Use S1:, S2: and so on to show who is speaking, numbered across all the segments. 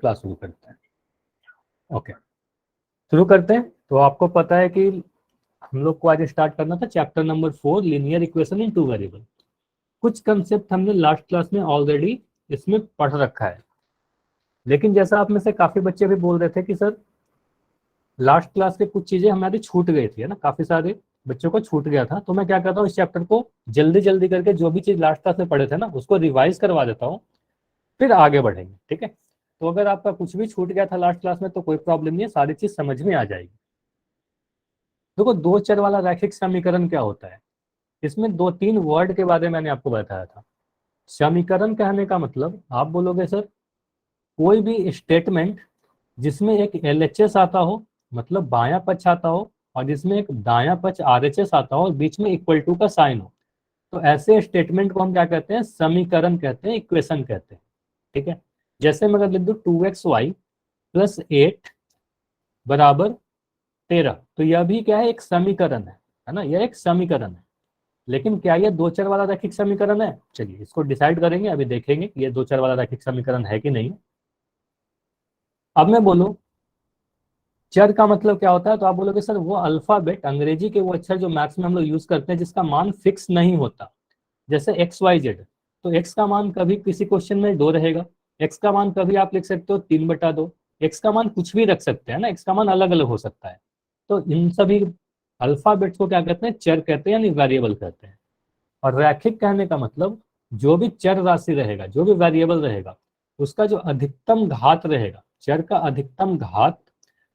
S1: Class शुरू करते हैं। ओके, शुरू करते हैं। तो आपको पता है कि हम लोग को आज स्टार्ट करना था chapter number 4, linear equation in two variable. कुछ कंसेप्ट हमने लास्ट क्लास में ऑलरेडी इसमें पढ़ रखा है, लेकिन जैसा आप में से काफी बच्चे भी बोल रहे थे कि सर लास्ट क्लास के कुछ चीजें हमारी छूट गई थी, है ना, काफी सारे बच्चों को छूट गया था। तो मैं क्या करता हूँ, इस चैप्टर को जल्दी जल्दी करके जो भी चीज लास्ट क्लास में पढ़े थे ना उसको रिवाइज करवा देता हूँ, फिर आगे बढ़ेंगे। ठीक है, तो अगर आपका कुछ भी छूट गया था लास्ट क्लास में तो कोई प्रॉब्लम नहीं है, सारी चीज समझ में आ जाएगी। देखो, दो चर वाला रैखिक समीकरण क्या होता है, इसमें दो तीन वर्ड के बारे में मैंने आपको बताया था। समीकरण कहने का मतलब आप बोलोगे सर कोई भी स्टेटमेंट जिसमें एक LHS आता हो, मतलब बायां पक्ष आता हो, और जिसमें एक दायां पक्ष RHS आता हो और बीच में इक्वल टू का साइन हो, तो ऐसे स्टेटमेंट को हम क्या कहते हैं, समीकरण कहते हैं, इक्वेशन कहते हैं। ठीक है, जैसे मैं अगर लिख दूं 2xy प्लस 8 बराबर 13, तो यह भी क्या है, एक समीकरण है ना, यह एक समीकरण है। लेकिन क्या यह दो चर वाला रैखिक समीकरण है? चलिए इसको डिसाइड करेंगे, अभी देखेंगे कि यह दो चर वाला रैखिक समीकरण है कि नहीं। अब मैं बोलूं चर का मतलब क्या होता है, तो आप बोलोगे सर वो अल्फाबेट, अंग्रेजी के वो अक्षर जो मैथ्स में हम लोग यूज करते हैं जिसका मान फिक्स नहीं होता। जैसे XYZ, तो x का मान कभी किसी क्वेश्चन में 2 रहेगा, x का मान कभी आप लिख सकते हो 3/2, x का मान कुछ भी रख सकते हैं ना, x का मान अलग अलग हो सकता है। तो इन सभी अल्फाबेट्स को क्या कहते हैं, चर कहते हैं, यानी वेरिएबल कहते हैं। और रैखिक कहने का मतलब जो भी चर राशि रहेगा, जो भी वेरिएबल रहेगा, उसका जो अधिकतम घात रहेगा, चर का अधिकतम घात,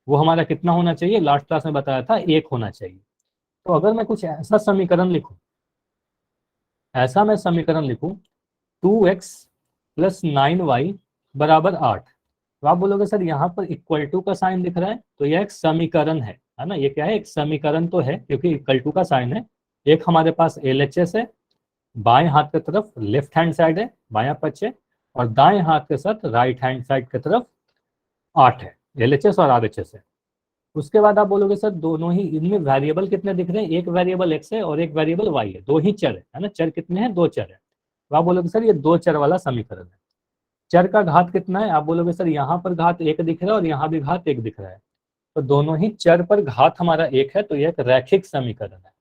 S1: वो हमारा कितना होना चाहिए, लास्ट क्लास में बताया था 1 होना चाहिए। तो अगर मैं कुछ ऐसा समीकरण लिखूं, ऐसा मैं समीकरण लिखूं 2x प्लस 9y बराबर 8, तो आप बोलोगे सर यहाँ पर इक्वल टू का साइन दिख रहा है, तो यह एक समीकरण है ना, ये क्या है, एक समीकरण तो है क्योंकि इक्वल टू का साइन है। एक हमारे पास LHS है, बाएं हाथ की तरफ लेफ्ट हैंड साइड है, बायां पक्ष है, और दाएं हाथ के साथ राइट हैंड साइड की तरफ 8 है, LHS और RHS है। उसके बाद आप बोलोगे सर दोनों ही इनमें वेरिएबल कितने दिख रहे हैं, एक वेरिएबल x है और एक वेरिएबल y है, दो ही चर है ना, चर कितने हैं, दो चर है। तो आप बोलोगे सर ये दो चर वाला समीकरण है। चर का घात कितना है, आप बोलोगे सर यहाँ पर घात 1 दिख रहा है और यहाँ भी घात 1 दिख रहा है, तो दोनों ही चर पर घात हमारा 1 है, तो यह एक रैखिक समीकरण है।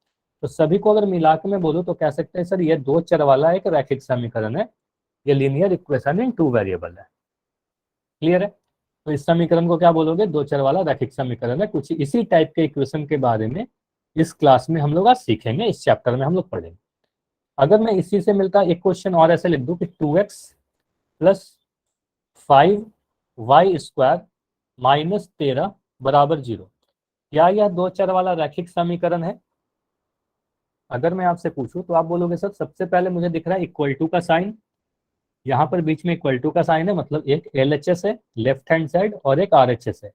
S1: तो सभी को अगर मिला के मैं बोलूँ तो कह सकते हैं सर ये दो चर वाला एक रैखिक समीकरण है, ये linear equation in two variable है। क्लियर है? तो इस समीकरण को क्या बोलोगे, दो चर वाला रैखिक समीकरण है। कुछ इसी टाइप के इक्वेशन के बारे में इस क्लास में हम लोग आज सीखेंगे, इस चैप्टर में हम लोग पढ़ेंगे। अगर मैं इसी से मिलता एक क्वेश्चन और ऐसे लिख दूं कि 2x प्लस 5y² माइनस 13 बराबर 0, क्या यह दो चर वाला रैखिक समीकरण है? अगर मैं आपसे पूछूं तो आप बोलोगे सर सबसे पहले मुझे दिख रहा है इक्वल टू का साइन, यहाँ पर बीच में इक्वल टू का साइन है, मतलब एक LHS है लेफ्ट हैंड साइड और एक RHS है,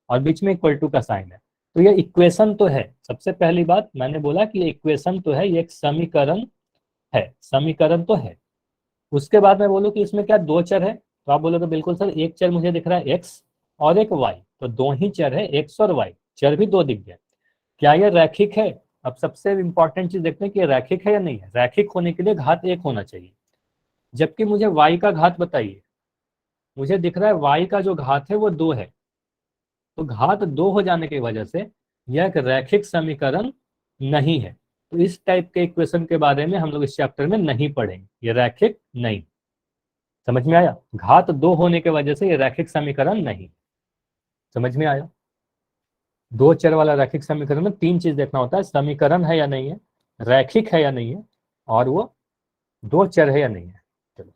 S1: और बीच में इक्वल टू का साइन है, तो ये इक्वेशन तो है। सबसे पहली बात मैंने बोला कि ये इक्वेशन तो है, ये एक समीकरण है, समीकरण तो है। उसके बाद मैं बोलूँ कि इसमें क्या दो चर है, तो आप बोलोगे बिल्कुल सर एक चर मुझे दिख रहा है x और एक y, तो दो ही चर है x और y, चर भी दो दिख गए। क्या यह रैखिक है? अब सबसे इंपॉर्टेंट चीज देखते हैं कि ये रैखिक है या नहीं है। रैखिक होने के लिए घात 1 होना चाहिए, जबकि मुझे y का घात बताइए, मुझे दिख रहा है y का जो घात है वो 2 है, तो घात 2 हो जाने की वजह से यह एक रैखिक समीकरण नहीं है। तो इस टाइप के इक्वेशन के बारे में हम लोग इस चैप्टर में नहीं पढ़ेंगे, ये रैखिक नहीं। समझ में आया? घात 2 होने की वजह से ये रैखिक समीकरण नहीं। समझ में आया? दो चर वाला रैखिक समीकरण में तीन चीज देखना होता है, समीकरण है या नहीं है, रैखिक है या नहीं है, और वो दो चर है या नहीं है। चलो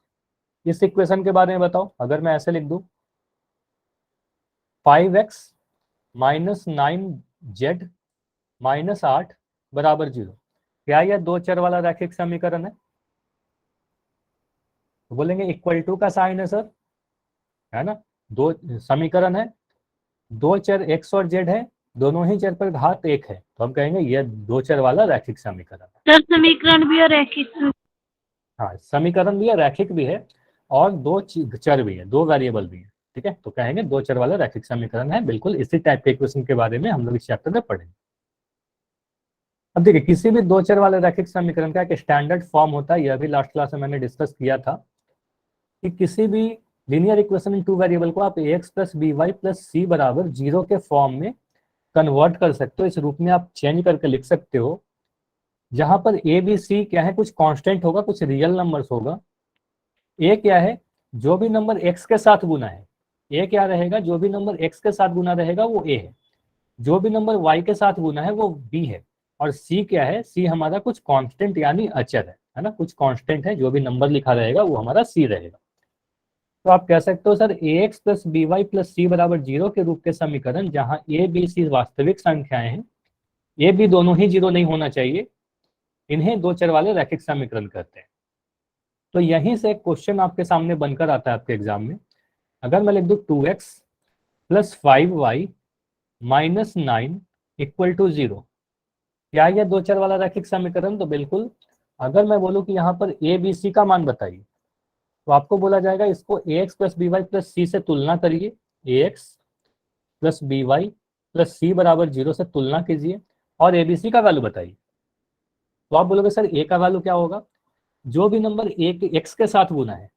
S1: इस इक्वेशन के बारे में बताओ, अगर मैं ऐसे लिख दूं 5x माइनस 9z माइनस 8 बराबर 0, क्या यह दो चर वाला रैखिक समीकरण है? तो बोलेंगे इक्वल टू का साइन है सर, है ना, दो समीकरण है, दो चर x और z है, दोनों ही चर पर घात 1 है, तो हम कहेंगे यह दो चर वाला रैखिक समीकरण है।
S2: सर समीकरण भी और रैखिक।
S1: हाँ, समीकरण भी है, रैखिक भी है, और दो चर भी है, दो वेरिएबल भी है। ठीक है, तो कहेंगे दो चर वाला रैखिक समीकरण है। बिल्कुल इसी टाइप के इक्वेशन के बारे में हम लोग इस चैप्टर में पढ़ेंगे। अब देखिए किसी भी दो चर वाले रैखिक समीकरण का एक स्टैंडर्ड फॉर्म होता है, यह भी लास्ट क्लास में मैंने डिस्कस किया था कि किसी भी linear equation in two variable को आप ax plus B Y plus C बराबर 0 के फॉर्म में कन्वर्ट कर सकते हो, इस रूप में आप चेंज करके लिख सकते हो, जहां पर ए बी सी क्या है, कुछ कांस्टेंट होगा, कुछ रियल नंबर्स होगा। ए क्या है, जो भी नंबर एक्स के साथ गुना है, ए क्या रहेगा, जो भी नंबर एक्स के साथ गुना रहेगा वो ए है, जो भी नंबर वाई के साथ गुना है वो बी है। और सी क्या है, सी हमारा कुछ कांस्टेंट यानी अचर है ना, कुछ कांस्टेंट है, जो भी नंबर लिखा रहेगा वो हमारा सी रहेगा। तो आप कह सकते हो sir A X plus B Y plus C बराबर 0 के रूप के समीकरण जहां ए बी सी वास्तविक संख्याएं हैं, ए बी दोनों ही 0 नहीं होना चाहिए, इन्हें दो चर वाले रैखिक समीकरण कहते हैं। तो यहीं से एक क्वेश्चन आपके सामने बनकर आता है आपके एग्जाम में। अगर मैं लिख दूं 2x plus 5y minus 9 equal to 0, क्या यह दो चर वाला रैखिक समीकरण? तो बिल्कुल। अगर मैं बोलूं कि यहाँ पर ए बी सी का मान बताइए, तो आपको बोला जाएगा इसको A X plus B Y plus C से तुलना करिए, A X plus B Y plus C बराबर 0 से तुलना कीजिए और ए बी सी का वैल्यू बताइए। तो आप बोलोगे सर ए का वैल्यू क्या होगा, जो भी नंबर ए के एक्स के साथ गुना है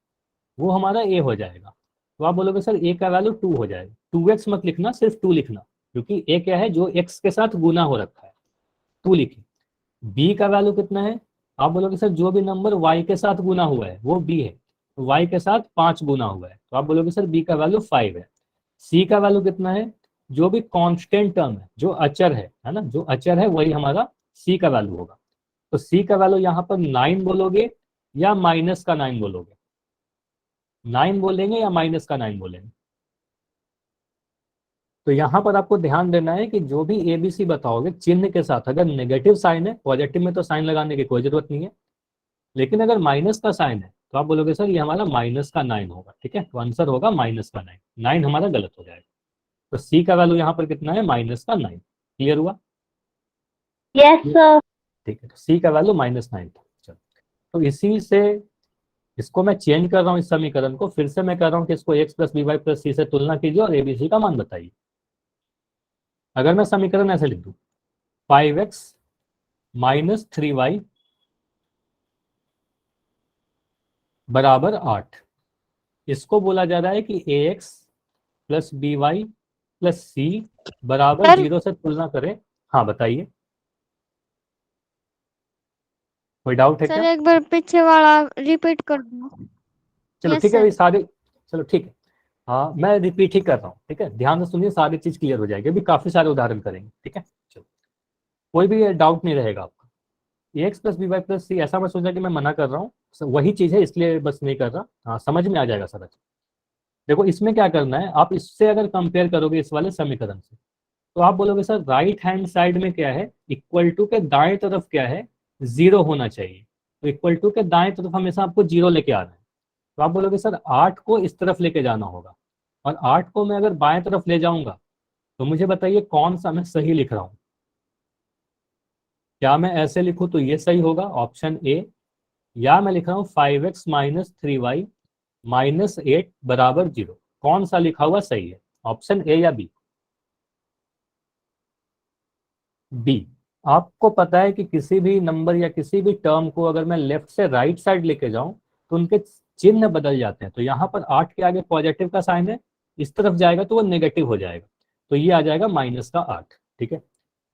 S1: वो हमारा ए हो जाएगा। तो आप बोलोगे सर ए का वैल्यू 2 हो जाएगा, 2x मत लिखना, सिर्फ 2 लिखना, क्योंकि ए क्या है, जो एक्स के साथ गुना हो रखा है, 2 लिखिए। बी का वैल्यू कितना है, आप बोलोगे सर जो भी नंबर वाई के साथ गुना हुआ है वो बी है, तो वाई के साथ 5 गुना हुआ है, तो आप बोलोगे सर बी का वैल्यू 5 है। सी का वैल्यू कितना है, जो भी कांस्टेंट टर्म है, जो अचर है ना, जो अचर है वही हमारा सी का वैल्यू होगा। तो सी का वैल्यू यहाँ पर 9 बोलोगे या माइनस का 9 बोलोगे, 9 बोलेंगे या माइनस का 9 बोलेंगे? तो यहाँ पर आपको ध्यान देना है कि जो भी ए बी सी बताओगे चिन्ह के साथ, अगर नेगेटिव साइन है, पॉजिटिव में तो साइन लगाने की कोई जरूरत नहीं है, लेकिन अगर माइनस का साइन है तो आप बोलोगे सर ये हमारा माइनस का 9 होगा, ठीक है, तो आंसर होगा माइनस का 9, 9 हमारा गलत हो जाएगा। तो सी का वैल्यू यहाँ पर कितना है, माइनस का 9। क्लियर हुआ?
S2: Yes sir.
S1: ठीक है, तो सी का वैल्यू -9 था। चलो, तो इसी से इसको मैं चेंज कर रहा हूँ, इस समीकरण को फिर से मैं कह रहा हूँ कि इसको X plus B Y plus C से तुलना कीजिए और एबीसी का मान बताइए। अगर मैं समीकरण ऐसे लिख दूं, 5x माइनस 3y बराबर 8, इसको बोला जा रहा है कि A X plus B Y plus C बराबर
S2: सर
S1: 0 से तुलना करें। हाँ बताइए, कोई डाउट है
S2: सर
S1: क्या?
S2: एक बार पीछे वाला रिपीट कर दो।
S1: चलो
S2: यस
S1: ठीक है,
S2: सर।
S1: अभी सारे, चलो ठीक है, हाँ मैं रिपीट ही कर रहा हूँ, ठीक है, ध्यान से सुनिए, सारी चीज क्लियर हो जाएगी, अभी काफी सारे उदाहरण करेंगे, ठीक है। चलो, कोई भी डाउट नहीं रहेगा आपका। A X plus B Y plus C, ऐसा मैं सोचा कि मैं मना कर रहा हूँ, वही चीज है इसलिए बस नहीं कर रहा, हाँ समझ में आ जाएगा सारा चीज। देखो इसमें क्या करना है, आप इससे अगर कंपेयर करोगे इस वाले समीकरण से, तो आप बोलोगे सर राइट हैंड साइड में क्या है, इक्वल टू के दाएं तरफ क्या है, 0 होना चाहिए, तो इक्वल टू के दाएं तरफ हमेशा आपको 0 लेके आना है। तो आप बोलोगे सर 8 को इस तरफ लेके जाना होगा, और 8 को मैं अगर बाएं तरफ ले जाऊंगा, तो मुझे बताइए कौन सा मैं सही लिख रहा हूँ। क्या मैं ऐसे लिखूं तो ये सही होगा, ऑप्शन ए, या मैं लिख रहा हूँ 5x माइनस 3y माइनस 8 बराबर 0, कौन सा लिखा हुआ सही है, ऑप्शन ए या बी? बी। आपको पता है कि किसी भी नंबर या किसी भी टर्म को अगर मैं लेफ्ट से राइट साइड लेके जाऊं तो उनके चिन्ह बदल जाते हैं, तो यहाँ पर 8 के आगे पॉजिटिव का साइन है, इस तरफ जाएगा तो वो नेगेटिव हो जाएगा, तो ये आ जाएगा -8, ठीक है।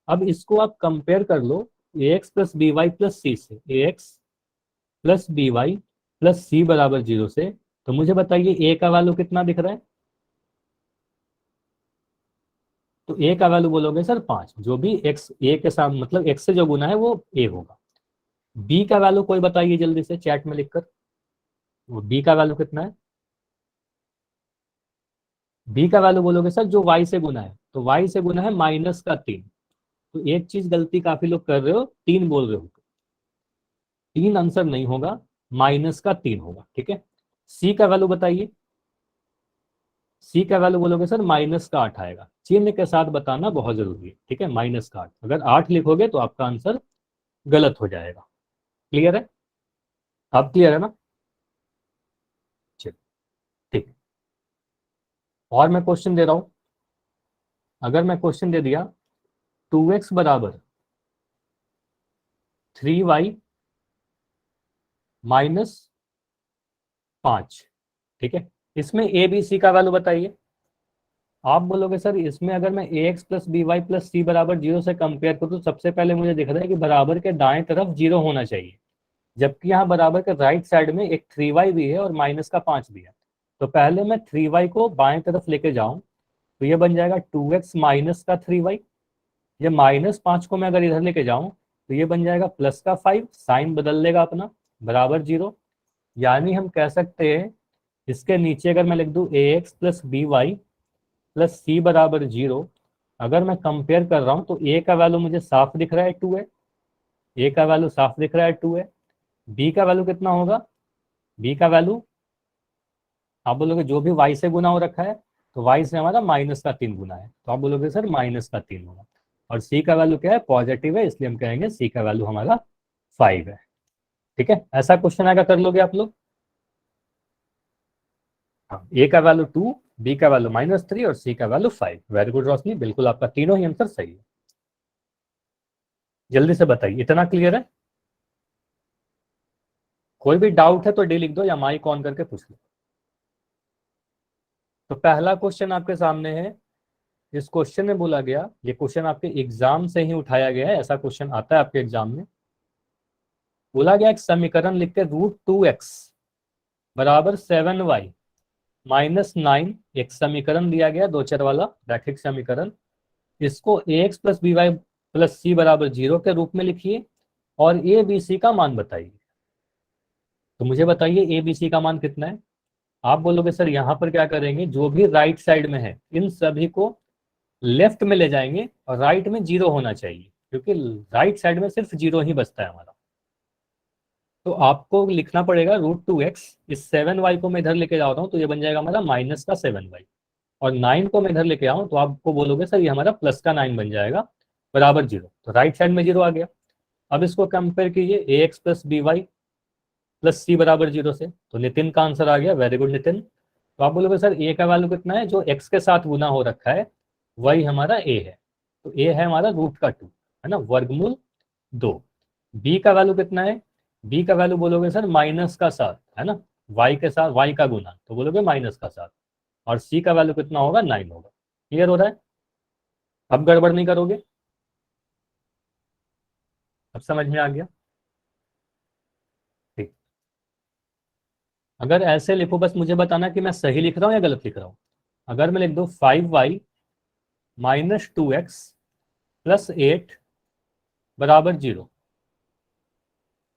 S1: अब इसको आप कंपेयर कर लो A X plus B Y plus C से, A X plus B Y plus C बराबर 0 से, तो मुझे बताइए ए का वैल्यू कितना दिख रहा है, तो ए का वैल्यू बोलोगे सर 5, जो भी एक्स ए के साथ मतलब एक्स से जो गुना है वो ए होगा। बी का वैल्यू कोई बताइए जल्दी से चैट में लिखकर, वो बी का वैल्यू कितना है? बी का वैल्यू बोलोगे सर जो वाई से गुना है, तो वाई से गुना है -3, तो एक चीज गलती काफी लोग कर रहे हो, 3 बोल रहे हो, 3 आंसर नहीं होगा, -3 होगा, ठीक है। सी का वैल्यू बताइए, सी का वैल्यू बोलोगे सर -8 आएगा, चिन्ह के साथ बताना बहुत जरूरी है, ठीक है, -8, अगर 8 लिखोगे तो आपका आंसर गलत हो जाएगा। क्लियर है? अब क्लियर है ना? चलिए ठीक है। और मैं क्वेश्चन दे रहा हूं, अगर मैं क्वेश्चन दे दिया 2x बराबर 3y माइनस 5, ठीक है, इसमें ए बी सी का वैल्यू बताइए। आप बोलोगे सर इसमें अगर मैं A X plus B Y plus C बराबर 0 से कंपेयर करूँ तो सबसे पहले मुझे दिख रहा है कि बराबर के दाएं तरफ 0 होना चाहिए, जबकि यहाँ बराबर के राइट साइड में एक 3y भी है और माइनस का 5 भी है। तो पहले मैं 3y को बाएं तरफ लेके जाऊं तो ये बन जाएगा 2x माइनस का 3y। ये -5 को मैं अगर इधर लेके जाऊं तो ये बन जाएगा प्लस का 5, साइन बदल लेगा अपना, बराबर 0। यानी हम कह सकते हैं इसके नीचे अगर मैं लिख दूं A X plus B Y plus C बराबर 0, अगर मैं कंपेयर कर रहा हूं तो ए का वैल्यू मुझे साफ दिख रहा है 2 है, ए का वैल्यू साफ दिख रहा है 2 है। बी का वैल्यू कितना होगा? बी का वैल्यू आप बोलोगे जो भी वाई से गुना हो रखा है तो वाई से हमारा -3 गुना है, तो आप बोलोगे सर -3 होगा। और सी का वैल्यू क्या है? पॉजिटिव है, इसलिए हम कहेंगे सी का वैल्यू हमारा 5 है। ठीक है, ऐसा क्वेश्चन आएगा, कर लोगे आप लोग? हाँ, ए का वैल्यू 2, बी का वैल्यू -3 और सी का वैल्यू 5। वेरी गुड रोशनी, बिल्कुल आपका तीनों ही आंसर सही है। जल्दी से बताइए, इतना क्लियर है? कोई भी डाउट है तो डी लिख दो या माइक ऑन करके पूछ लो। तो पहला क्वेश्चन आपके सामने है। इस क्वेश्चन में बोला गया, ये क्वेश्चन आपके एग्जाम से ही उठाया गया है, ऐसा क्वेश्चन आता है आपके एग्जाम में। बोला गया एक समीकरण लिख के √2x बराबर 7y -9, एक समीकरण दिया गया दो चर वाला रैखिक समीकरण। इसको ax plus B Y plus C बराबर 0 के रूप में लिखिए और ए बी सी का मान बताइए। तो मुझे बताइए ए बी सी का मान कितना है? आप बोलोगे सर यहाँ पर क्या करेंगे, जो भी राइट साइड में है इन सभी को लेफ्ट में ले जाएंगे और राइट में 0 होना चाहिए, क्योंकि राइट साइड में सिर्फ 0 ही बचता है हमारा। तो आपको लिखना पड़ेगा √2x, इस 7y को मैं इधर लेके जा रहा हूँ तो ये बन जाएगा हमारा -7y, और 9 को मैं इधर लेके आऊँ तो आपको बोलोगे सर ये हमारा +9 बन जाएगा बराबर 0। तो राइट साइड में 0 आ गया। अब इसको कंपेयर कीजिए A X plus B Y plus C बराबर 0 से, तो नितिन का आंसर आ गया। Very good Nitin. तो आप बोलोगे सर ए का वैल्यू कितना है? जो एक्स के साथ गुना हो रखा है वही हमारा ए है, तो ए है हमारा √2, है ना, वर्गमूल 2। बी का वैल्यू कितना है? बी का वैल्यू बोलोगे सर -7, है ना, वाई के साथ वाई का गुना, तो बोलोगे -7। और सी का वैल्यू कितना होगा? 9 होगा। क्लियर हो रहा है? अब गड़बड़ नहीं करोगे? अब समझ में आ गया? ठीक। अगर ऐसे लिखो, बस मुझे बताना कि मैं सही लिख रहा हूँ या गलत लिख रहा हूँ। अगर मैं लिख दूँ 5y -2x प्लस 8 बराबर 0,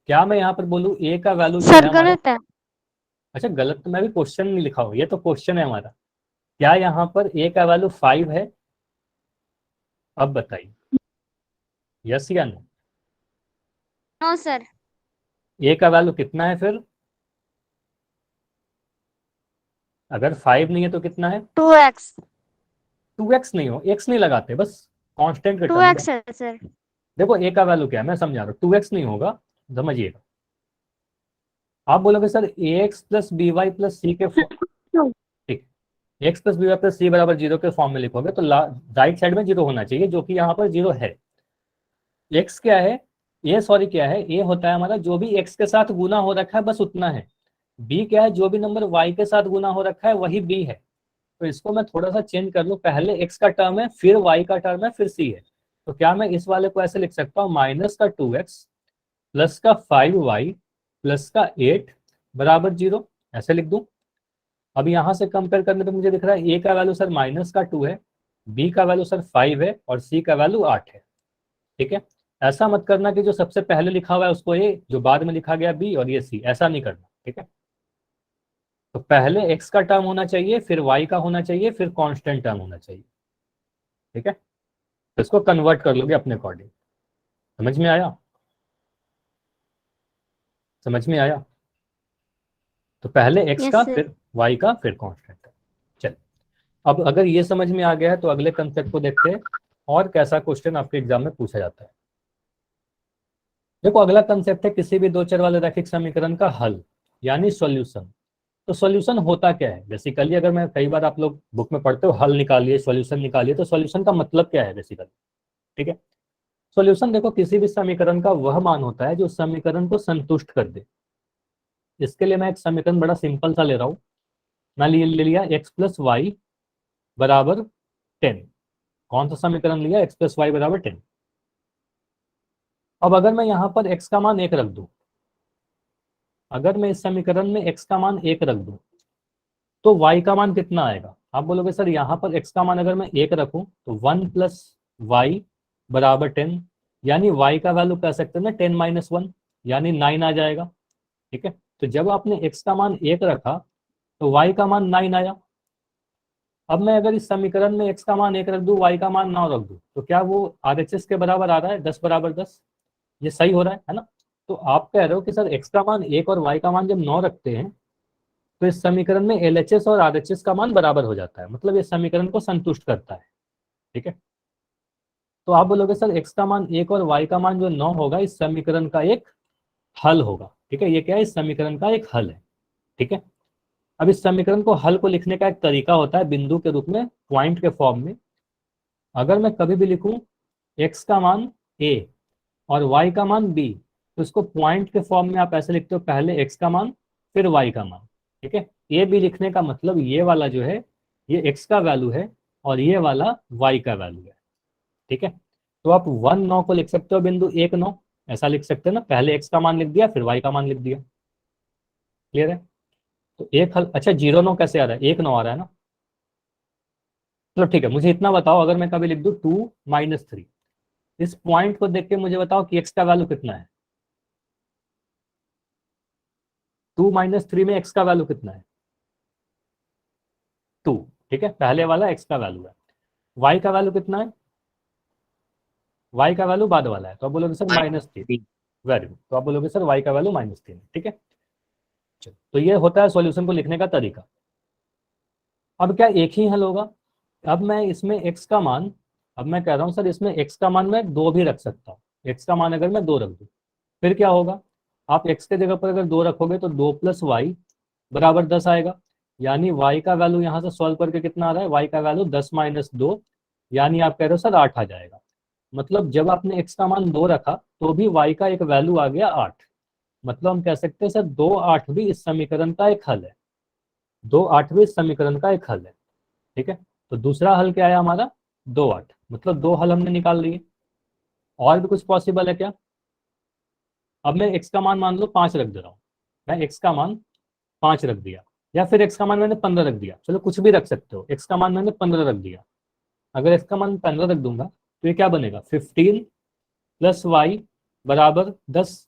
S1: क्या मैं यहाँ पर बोलूँ ए का वैल्यू जो है
S2: सर
S1: हमारा?
S2: गलत है।
S1: अच्छा गलत, तो मैं भी क्वेश्चन नहीं लिखा हूँ, ये तो क्वेश्चन है हमारा। क्या यहाँ पर ए का वैल्यू 5 है? अब बताइए, यस या नो?
S2: No sir.
S1: ए का वैल्यू कितना है फिर? अगर 5 नहीं है तो कितना है?
S2: 2x।
S1: 2x नहीं हो, x नहीं लगाते, बस कांस्टेंट के टर्म में।
S2: 2x है सर।
S1: देखो ए का वैल्यू क्या है मैं समझा रहा हूँ, 2x नहीं होगा, समझिएगा। आप बोलोगे sir A X plus B Y plus C के ठीक, X plus B Y plus C बराबर 0 के फॉर्म में लिखोगे तो राइट साइड में 0 होना चाहिए, जो कि यहाँ पर 0 है। एक्स क्या है? ए सॉरी क्या है? ए होता है हमारा जो भी एक्स के साथ गुना हो रखा है, बस उतना है। बी क्या है? जो भी नंबर वाई के साथ गुना हो रखा है वही बी है। तो इसको मैं थोड़ा सा चेंज कर लूँ, पहले एक्स का टर्म है, फिर वाई का टर्म है, फिर सी है। तो क्या मैं इस वाले को ऐसे लिख सकता हूँ, -2x प्लस का 5y प्लस का 8 बराबर 0, ऐसे लिख दूं। अब यहां से कंपेयर करने पे मुझे दिख रहा है ए का वैल्यू सर -2 है, बी का वैल्यू सर 5 है और सी का वैल्यू 8 है। ठीक है, ऐसा मत करना कि जो सबसे पहले लिखा हुआ है उसको ए, जो बाद में लिखा गया बी और ये सी, ऐसा नहीं करना। ठीक है, तो पहले एक्स का टर्म होना चाहिए, फिर वाई का होना चाहिए, फिर कांस्टेंट टर्म होना चाहिए। ठीक है, तो इसको कन्वर्ट कर लोगे अपने अकॉर्डिंग। समझ में आया? समझ में आया? तो पहले एक्स
S2: यस
S1: का,
S2: सर।
S1: फिर वाई का, फिर कांस्टेंट। चल, अब अगर ये समझ में आ गया है तो अगले कंसेप्ट को देखते हैं और कैसा क्वेश्चन आपके एग्जाम में पूछा जाता है। देखो अगला कंसेप्ट है किसी भी दो चर वाले रैखिक समीकरण का हल, यानी सॉल्यूशन। तो सॉल्यूशन होता क्या है बेसिकली? अगर मैं, कई बार आप लोग बुक में पढ़ते हो हल निकालिए, सॉल्यूशन निकालिए, तो सॉल्यूशन का मतलब क्या है बेसिकली? ठीक है, सॉल्यूशन देखो किसी भी समीकरण का वह मान होता है जो समीकरण को संतुष्ट कर दे। इसके लिए मैं एक समीकरण बड़ा सिंपल सा ले रहा हूँ। मैं ले लिया x प्लस वाई बराबर 10। कौन सा समीकरण लिया? x प्लस वाई बराबर 10। अब अगर मैं यहाँ पर x का मान 1 रख दूं, अगर मैं इस समीकरण में x का मान 1 रख दूं तो y का मान कितना आएगा? आप बोलोगे सर यहाँ पर x का मान अगर मैं 1 रखूं तो 1 प्लस वाई बराबर 10, यानी y का वैल्यू कह सकते हैं ना 10 माइनस 1, यानी 9 आ जाएगा। ठीक है, तो जब आपने x का मान 1 रखा तो y का मान 9 आया। अब मैं अगर इस समीकरण में x का मान 1 रख दूं, y का मान 9 रख दूं, तो क्या वो RHS के बराबर आ रहा है? 10 बराबर 10, ये सही हो रहा है ना? तो आप कह रहे हो कि सर x का मान 1 और y का मान जब 9 रखते हैं तो इस समीकरण में LHS और RHS का मान बराबर हो जाता है, मतलब ये समीकरण को संतुष्ट करता है। ठीक है, तो आप बोलोगे सर x का मान 1 और y का मान जो 9 होगा इस समीकरण का एक हल होगा। ठीक है, ये क्या है? इस समीकरण का एक हल है। ठीक है, अब इस समीकरण को हल को लिखने का एक तरीका होता है बिंदु के रूप में, पॉइंट के फॉर्म में। अगर मैं कभी भी लिखूं x का मान a और y का मान b, तो इसको पॉइंट के फॉर्म में आप ऐसे लिखते हो, पहले x का मान फिर y का मान। ठीक है, ए बी लिखने का मतलब ये वाला जो है ये x का वैल्यू है और ये वाला y का वैल्यू है। ठीक है, तो आप 1 9 को लिख सकते हो बिंदु 1 9, ऐसा लिख सकते हैं ना, पहले x का मान लिख दिया फिर y का मान लिख दिया। क्लियर है? तो एक हल, अच्छा 0 9 कैसे आ रहा है? 1 9 आ रहा है ना। चलो ठीक है, मुझे इतना बताओ, अगर मैं कभी लिख दूं 2 माइनस 3, इस पॉइंट को देख के मुझे बताओ कि x का वैल्यू कितना है? 2 माइनस 3 में x का वैल्यू कितना है? 2। ठीक है, पहले वाला x का वैल्यू है। y का वैल्यू कितना है? y का वैल्यू बाद वाला है, तो आप बोलोगे सर -3। वेरी गुड, तो आप बोलोगे सर y का वैल्यू -3। ठीक है, चलो, तो ये होता है सॉल्यूशन को लिखने का तरीका। अब क्या एक ही हल होगा? अब मैं इसमें x का मान, अब मैं कह रहा हूं सर इसमें x का मान मैं 2 भी रख सकता हूँ। x का मान अगर मैं 2 रख दूं फिर क्या होगा? आप x के जगह पर अगर 2 रखोगे तो 2 प्लस वाई बराबर 10 आएगा, यानी y का वैल्यू यहाँ से सॉल्व करके कितना आ रहा है? y का वैल्यू 10 माइनस 2, यानी आप कह रहे हो सर 8 आ जाएगा। मतलब जब आपने x का मान 2 रखा तो भी y का एक वैल्यू आ गया 8। मतलब हम कह सकते हैं सर 2 8 भी इस समीकरण का एक हल है। 2 8 भी इस समीकरण का एक हल है। ठीक है, तो दूसरा हल क्या है हमारा? 2 8, मतलब 2 हल हमने निकाल लिए। और भी कुछ पॉसिबल है क्या? अब मैं x का मान लो 5 रख दे रहा हूँ, मैं x का मान 5 रख दिया, या फिर x का मान मैंने 15 रख दिया, चलो कुछ भी रख सकते हो। x का मान मैंने 15 रख दिया, अगर x का मान 15 रख दूंगा तो ये क्या बनेगा? 15 प्लस वाई बराबर 10।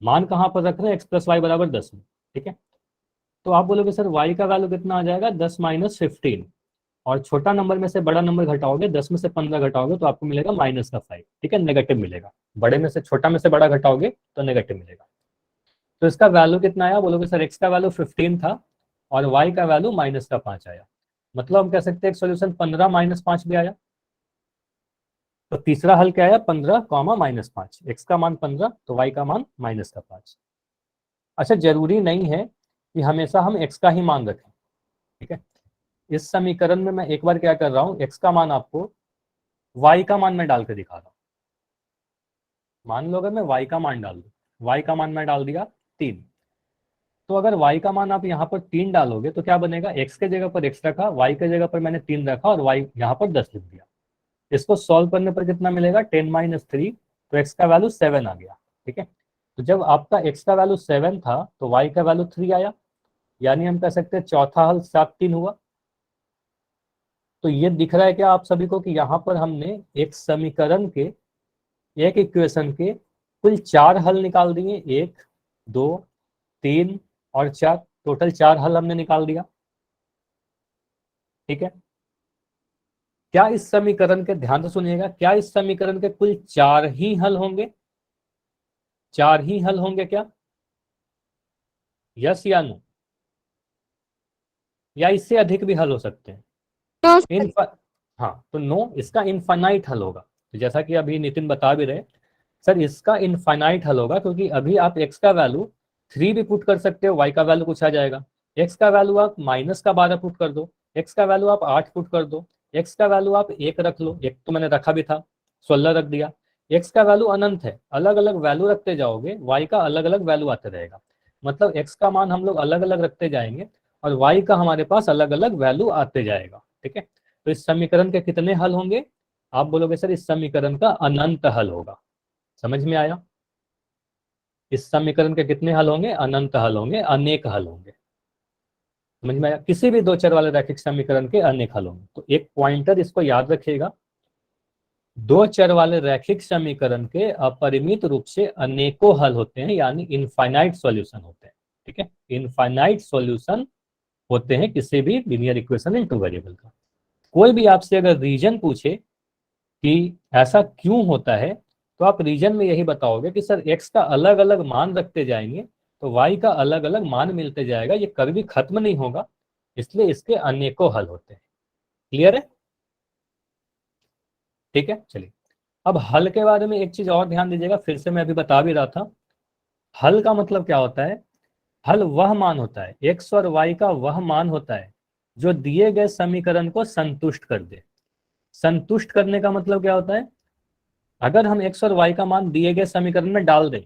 S1: मान कहाँ पर रख रहे हैं? x प्लस वाई बराबर 10 में। ठीक है, तो आप बोलोगे सर y का वैल्यू कितना आ जाएगा? 10 माइनस 15, और छोटा नंबर में से बड़ा नंबर घटाओगे, 10 में से 15 घटाओगे तो आपको मिलेगा -5। ठीक है, नेगेटिव मिलेगा। बड़े में से छोटा में से बड़ा घटाओगे तो नेगेटिव मिलेगा। तो इसका वैल्यू कितना आया? बोलोगे सर x का वैल्यू 15 था और y का वैल्यू -5 आया। मतलब हम कह सकते हैं एक सोल्यूशन 15 -5 भी आया। तो तीसरा हल क्या आया? 15 कॉमा -5, x का मान 15 तो y का मान -5। अच्छा, जरूरी नहीं है कि हमेशा हम x का ही मान रखें। ठीक है, इस समीकरण में मैं एक बार क्या कर रहा हूँ, x का मान आपको y का मान मैं डाल के दिखा रहा हूँ। मान लो अगर मैं y का मान डाल दूं, y का मान मैं डाल दिया 3, तो अगर y का मान आप यहाँ पर 3 डालोगे तो क्या बनेगा? x के जगह पर x रखा, y के जगह पर मैंने 3 रखा और y यहाँ पर 10 लिख दिया। इसको सॉल्व करने पर कितना मिलेगा? 10 माइनस 3, तो x का वैल्यू 7 आ गया। ठीक है, तो जब आपका x का वैल्यू 7 था तो y का वैल्यू 3 आया, यानी हम कह सकते हैं चौथा हल 7 3 हुआ। तो ये दिख रहा है क्या आप सभी को कि यहाँ पर हमने एक समीकरण के, एक इक्वेशन के कुल 4 हल निकाल दिए? 1 2 3 और 4, टोटल 4 हल हमने निकाल दिया। ठीक है, क्या इस समीकरण के, ध्यान से सुनिएगा, क्या इस समीकरण के कुल 4 ही हल होंगे? 4 ही हल होंगे क्या? यस या नो? या इससे अधिक भी हल हो सकते हैं?
S2: No sir.
S1: इन हाँ, तो नो, इसका इनफाइनाइट हल होगा। तो जैसा कि अभी नितिन बता भी रहे, सर इसका इनफाइनाइट हल होगा, क्योंकि अभी आप x का वैल्यू 3 भी पुट कर सकते हो, y का वैल्यू कुछ आ जाएगा। x का वैल्यू आप -12 पुट कर दो, x का वैल्यू आप 8 पुट कर दो, x का वैल्यू आप 1 रख लो, एक तो मैंने रखा भी था, 16 रख दिया। x का वैल्यू अनंत है, अलग अलग वैल्यू रखते जाओगे y का अलग अलग वैल्यू आते रहेगा। मतलब x का मान हम लोग अलग अलग रखते जाएंगे और y का हमारे पास अलग अलग वैल्यू आते जाएगा। ठीक है, तो इस समीकरण के कितने हल होंगे? आप बोलोगे सर इस समीकरण का अनंत हल होगा। समझ में आया? इस समीकरण के कितने हल होंगे? अनंत हल होंगे, अनेक हल होंगे। समझ में आया? किसी भी दो चर वाले रैखिक समीकरण के अनेक हल होंगे। तो एक पॉइंटर इसको याद रखिएगा, दो चर वाले रैखिक समीकरण के अपरिमित रूप से अनेकों हल होते हैं, यानी इनफाइनाइट सॉल्यूशन होते हैं। ठीक है, इनफाइनाइट सॉल्यूशन होते हैं किसी भी linear equation in two variable का। कोई भी आपसे अगर रीजन पूछे कि ऐसा क्यों होता है, तो आप रीजन में यही बताओगे कि सर एक्स का अलग अलग मान रखते जाएंगे तो वाई का अलग अलग मान मिलते जाएगा, ये कभी खत्म नहीं होगा, इसलिए इसके अनेकों हल होते हैं। क्लियर है? ठीक है, चलिए अब हल के बारे में एक चीज और ध्यान दीजिएगा, फिर से मैं अभी बता भी रहा था। हल का मतलब क्या होता है? हल वह मान होता है, एक्स और वाई का वह मान होता है जो दिए गए समीकरण को संतुष्ट कर दे। संतुष्ट करने का मतलब क्या होता है? अगर हम एक्स और वाई का मान दिए गए समीकरण में डाल दें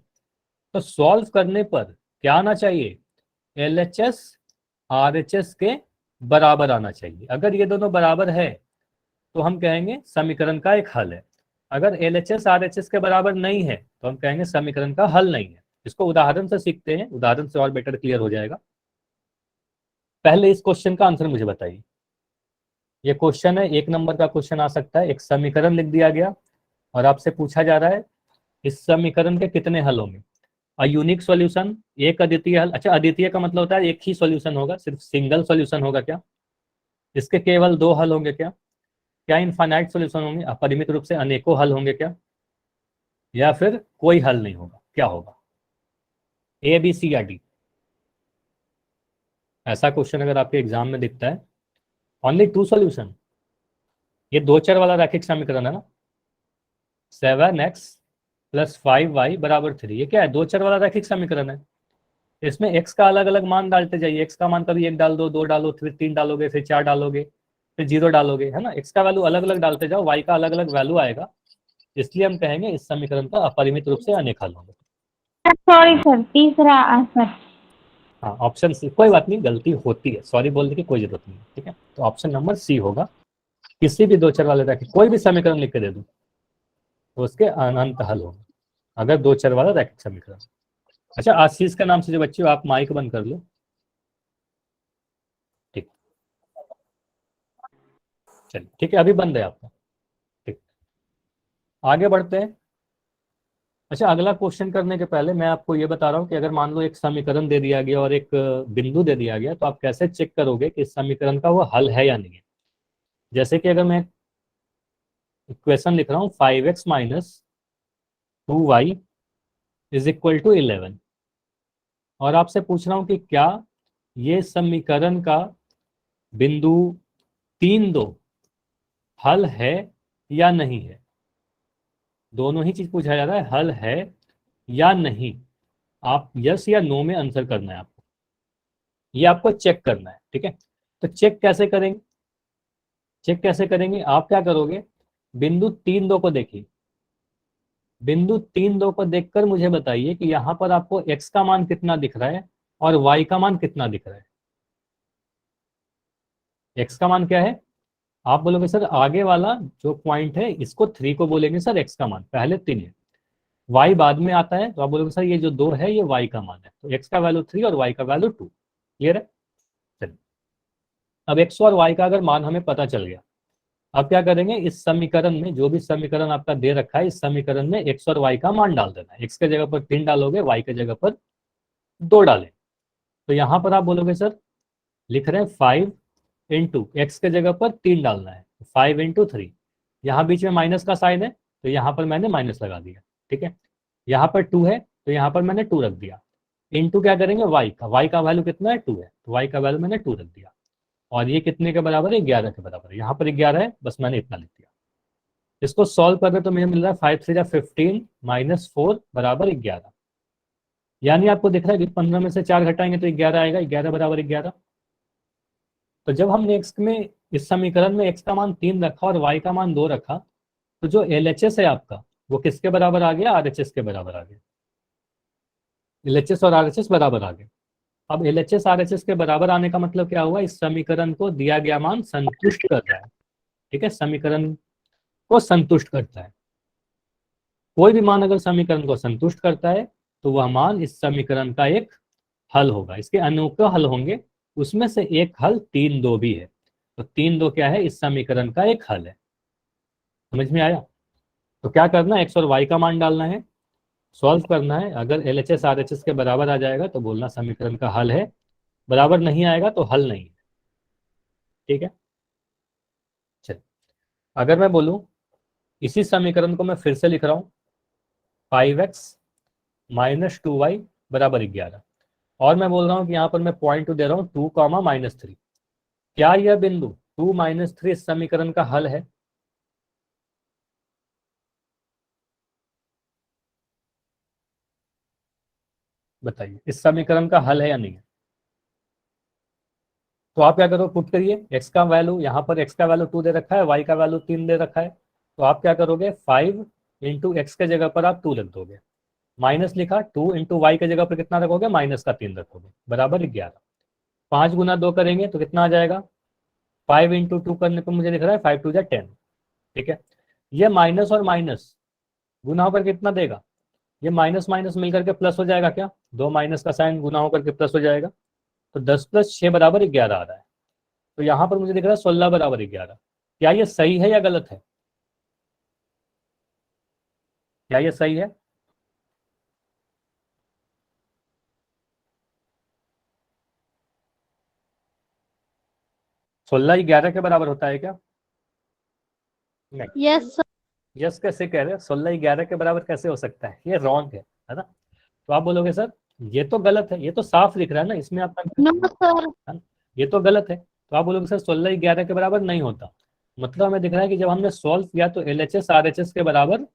S1: तो सॉल्व करने पर क्या आना चाहिए? LHS RHS के बराबर आना चाहिए। अगर ये दोनों बराबर है तो हम कहेंगे समीकरण का एक हल है। अगर LHS RHS के बराबर नहीं है तो हम कहेंगे समीकरण का हल नहीं है। इसको उदाहरण से सीखते हैं, उदाहरण से और बेटर क्लियर हो जाएगा। पहले इस क्वेश्चन का आंसर मुझे बताइए। ये क्वेश्चन है, 1 नंबर का क्वेश्चन आ सकता है। एक समीकरण लिख दिया गया और आपसे पूछा जा रहा है इस समीकरण के कितने हल होंगे? यूनिक सॉल्यूशन, एक अद्वितीय हल। अच्छा, अद्वितीय का मतलब होता है एक ही सॉल्यूशन होगा, सिर्फ सिंगल सॉल्यूशन होगा क्या? इसके केवल दो हल होंगे क्या? क्या इनफाइनाइट सॉल्यूशन होंगे, अपरिमित रूप से अनेकों हल होंगे क्या? या फिर कोई हल नहीं होगा? क्या होगा? ए, बी, सी या डी? ऐसा क्वेश्चन अगर आपके एग्जाम में दिखता है, ओनली टू सॉल्यूशन, ये दो चर वाला रैखिक समीकरण है ना, 7x + 5y = 3, ये क्या है? दो चर वाला रैखिक समीकरण है। इसमें x का अलग अलग मान डालते जाइए। x का मान कभी 1 डाल दो, 2 डालो, फिर 3 डालोगे, फिर 4 डालोगे, फिर 0 डालोगे, है ना? x का वैल्यू अलग अलग डालते जाओ, y का अलग अलग वैल्यू आएगा। इसलिए हम कहेंगे इस समीकरण का अपरिमित रूप से अनेक हल होंगे।
S2: सॉरी सर, तीसरा आंसर।
S1: हाँ, ऑप्शन सी। कोई बात नहीं, गलती होती है, सॉरी बोलने की कोई जरूरत नहीं है। ठीक है, तो ऑप्शन नंबर सी होगा। किसी भी दो चर वाले रैखिक कोई भी समीकरण लिख के दे दूं तो उसके अनंत हल होंगे, अगर दो चर वाला रैखिक समीकरण। अच्छा, आशीष के नाम से जो बच्चे हो, आप माइक बंद कर लो। ठीक, चलिए ठीक है, अभी बंद है आपका। ठीक, आगे बढ़ते हैं। अच्छा, अगला क्वेश्चन करने के पहले मैं आपको ये बता रहा हूँ कि अगर मान लो एक समीकरण दे दिया गया और एक बिंदु दे दिया गया, तो आप कैसे चेक करोगे कि इस समीकरण का वो हल है या नहीं है। जैसे कि अगर मैं इक्वेशन लिख रहा हूँ 5x - 2y = 11, और आपसे पूछ रहा हूँ कि क्या ये समीकरण का बिंदु 3, 2 हल है या नहीं है। दोनों ही चीज पूछा जा रहा है, हल है या नहीं। आप यस या नो में आंसर करना है आपको, ये आपको चेक करना है। ठीक है, तो चेक कैसे करेंगे? चेक कैसे करेंगे? आप क्या करोगे, बिंदु 3, 2 को देखिए। बिंदु 3, 2 को देखकर मुझे बताइए कि यहाँ पर आपको x का मान कितना दिख रहा है और y का मान कितना दिख रहा है। x का मान क्या है? आप बोलोगे सर आगे वाला जो पॉइंट है इसको 3 को बोलेंगे सर x का मान, पहले 3 है, y बाद में आता है, तो आप बोलोगे सर ये जो 2 है ये y का मान है, तो x का वैल्यू 3 और y का वैल्यू 2। क्लियर है? चलिए, अब x और y का अगर मान हमें पता चल गया, अब क्या करेंगे, इस समीकरण में जो भी समीकरण आपका दे रखा है, इस समीकरण में x और y का मान डाल देना है। x के जगह पर 3 डालोगे, y के जगह पर 2 डालें। तो यहाँ पर आप बोलोगे सर लिख रहे हैं 5 इंटू, एक्स के जगह पर 3 डालना है, 5 × 3। यहाँ बीच में माइनस का साइन है तो यहाँ पर मैंने माइनस लगा दिया। ठीक है, यहाँ पर 2 है तो यहाँ पर मैंने 2 रख दिया। इंटू क्या करेंगे, y का वैल्यू कितना है, 2 है, तो y का वैल्यू मैंने 2 रख दिया। और ये कितने के बराबर है, 11 के बराबर है। यहाँ पर 11 है, बस मैंने इतना लिख दिया। इसको सॉल्व कर रहे तो मुझे मिल रहा है 5 3 15 -4 = 11। यानी आपको दिख रहा है कि 15 में से 4 घटाएंगे तो 11 आएगा, 11 = 11। तो जब हमने x में, इस समीकरण में x का मान 3 रखा और y का मान 2 रखा, तो जो LHS है आपका वो किसके बराबर आ गया, RHS के बराबर आ गया। LHS और RHS बराबर आ गए। अब LHS RHS के बराबर आने का मतलब क्या हुआ, इस समीकरण को दिया गया मान संतुष्ट कर रहा है। ठीक है, समीकरण को संतुष्ट करता है। कोई भी मान अगर समीकरण को संतुष्ट करता है तो वह मान इस समीकरण का एक हल होगा। इसके अनेकों हल होंगे, उसमें से एक हल 3-2 भी है। तो 3-2 क्या है, इस समीकरण का एक हल है। समझ में आया? तो क्या करना है, एक्स और वाई का मान डालना है, सॉल्व करना है। अगर LHS RHS के बराबर आ जाएगा तो बोलना समीकरण का हल है, बराबर नहीं आएगा तो हल नहीं है। ठीक है, चल अगर मैं बोलूं, इसी समीकरण को मैं फिर से लिख रहा हूं, 5x - 2y बराबर 11, और मैं बोल रहा हूं कि यहां पर मैं पॉइंट दे रहा हूं 2, -3। क्या यह बिंदु 2 - 3 इस समीकरण का हल है? बताइए, इस समीकरण का हल है या नहीं है? तो आप क्या करो, पुट करिए x का वैल्यू, यहाँ पर x का वैल्यू 2 दे रखा है, y का वैल्यू 3 दे रखा है। तो आप क्या करोगे, 5 × x के जगह पर आप 2 रख दोगे, माइनस लिखा, 2 × y के जगह पर कितना रखोगे, -3 रखोगे, बराबर 11। 5 गुना 2 करेंगे तो कितना आ जाएगा, 5 × 2 करने पर मुझे दिख रहा है 5 × 2 = 10। ठीक है, ये माइनस और माइनस गुना होकर कितना देगा, ये माइनस माइनस मिलकर के प्लस हो जाएगा। क्या, दो माइनस का साइन गुना होकर के प्लस हो जाएगा। तो 10 + 6 बराबर 11 आ रहा है। तो यहाँ पर मुझे दिख रहा है 16 बराबर 11। क्या ये सही है या गलत है? क्या ये सही है? सोलह 11 के बराबर होता है क्या? नहीं।
S2: Yes sir.
S1: यस कैसे कह रहे हो, 16 11 के बराबर कैसे हो सकता है, ये रॉन्ग है ना? तो आप बोलोगे सर ये तो गलत है, ये तो साफ दिख रहा है ना, इसमें आपका
S2: नो सर।
S1: है ना? ये तो गलत है। तो आप बोलोगे सर 16 11 के बराबर नहीं होता, मतलब हमें दिख रहा है कि जब हमने सॉल्व किया तो LHS RHS के बराबर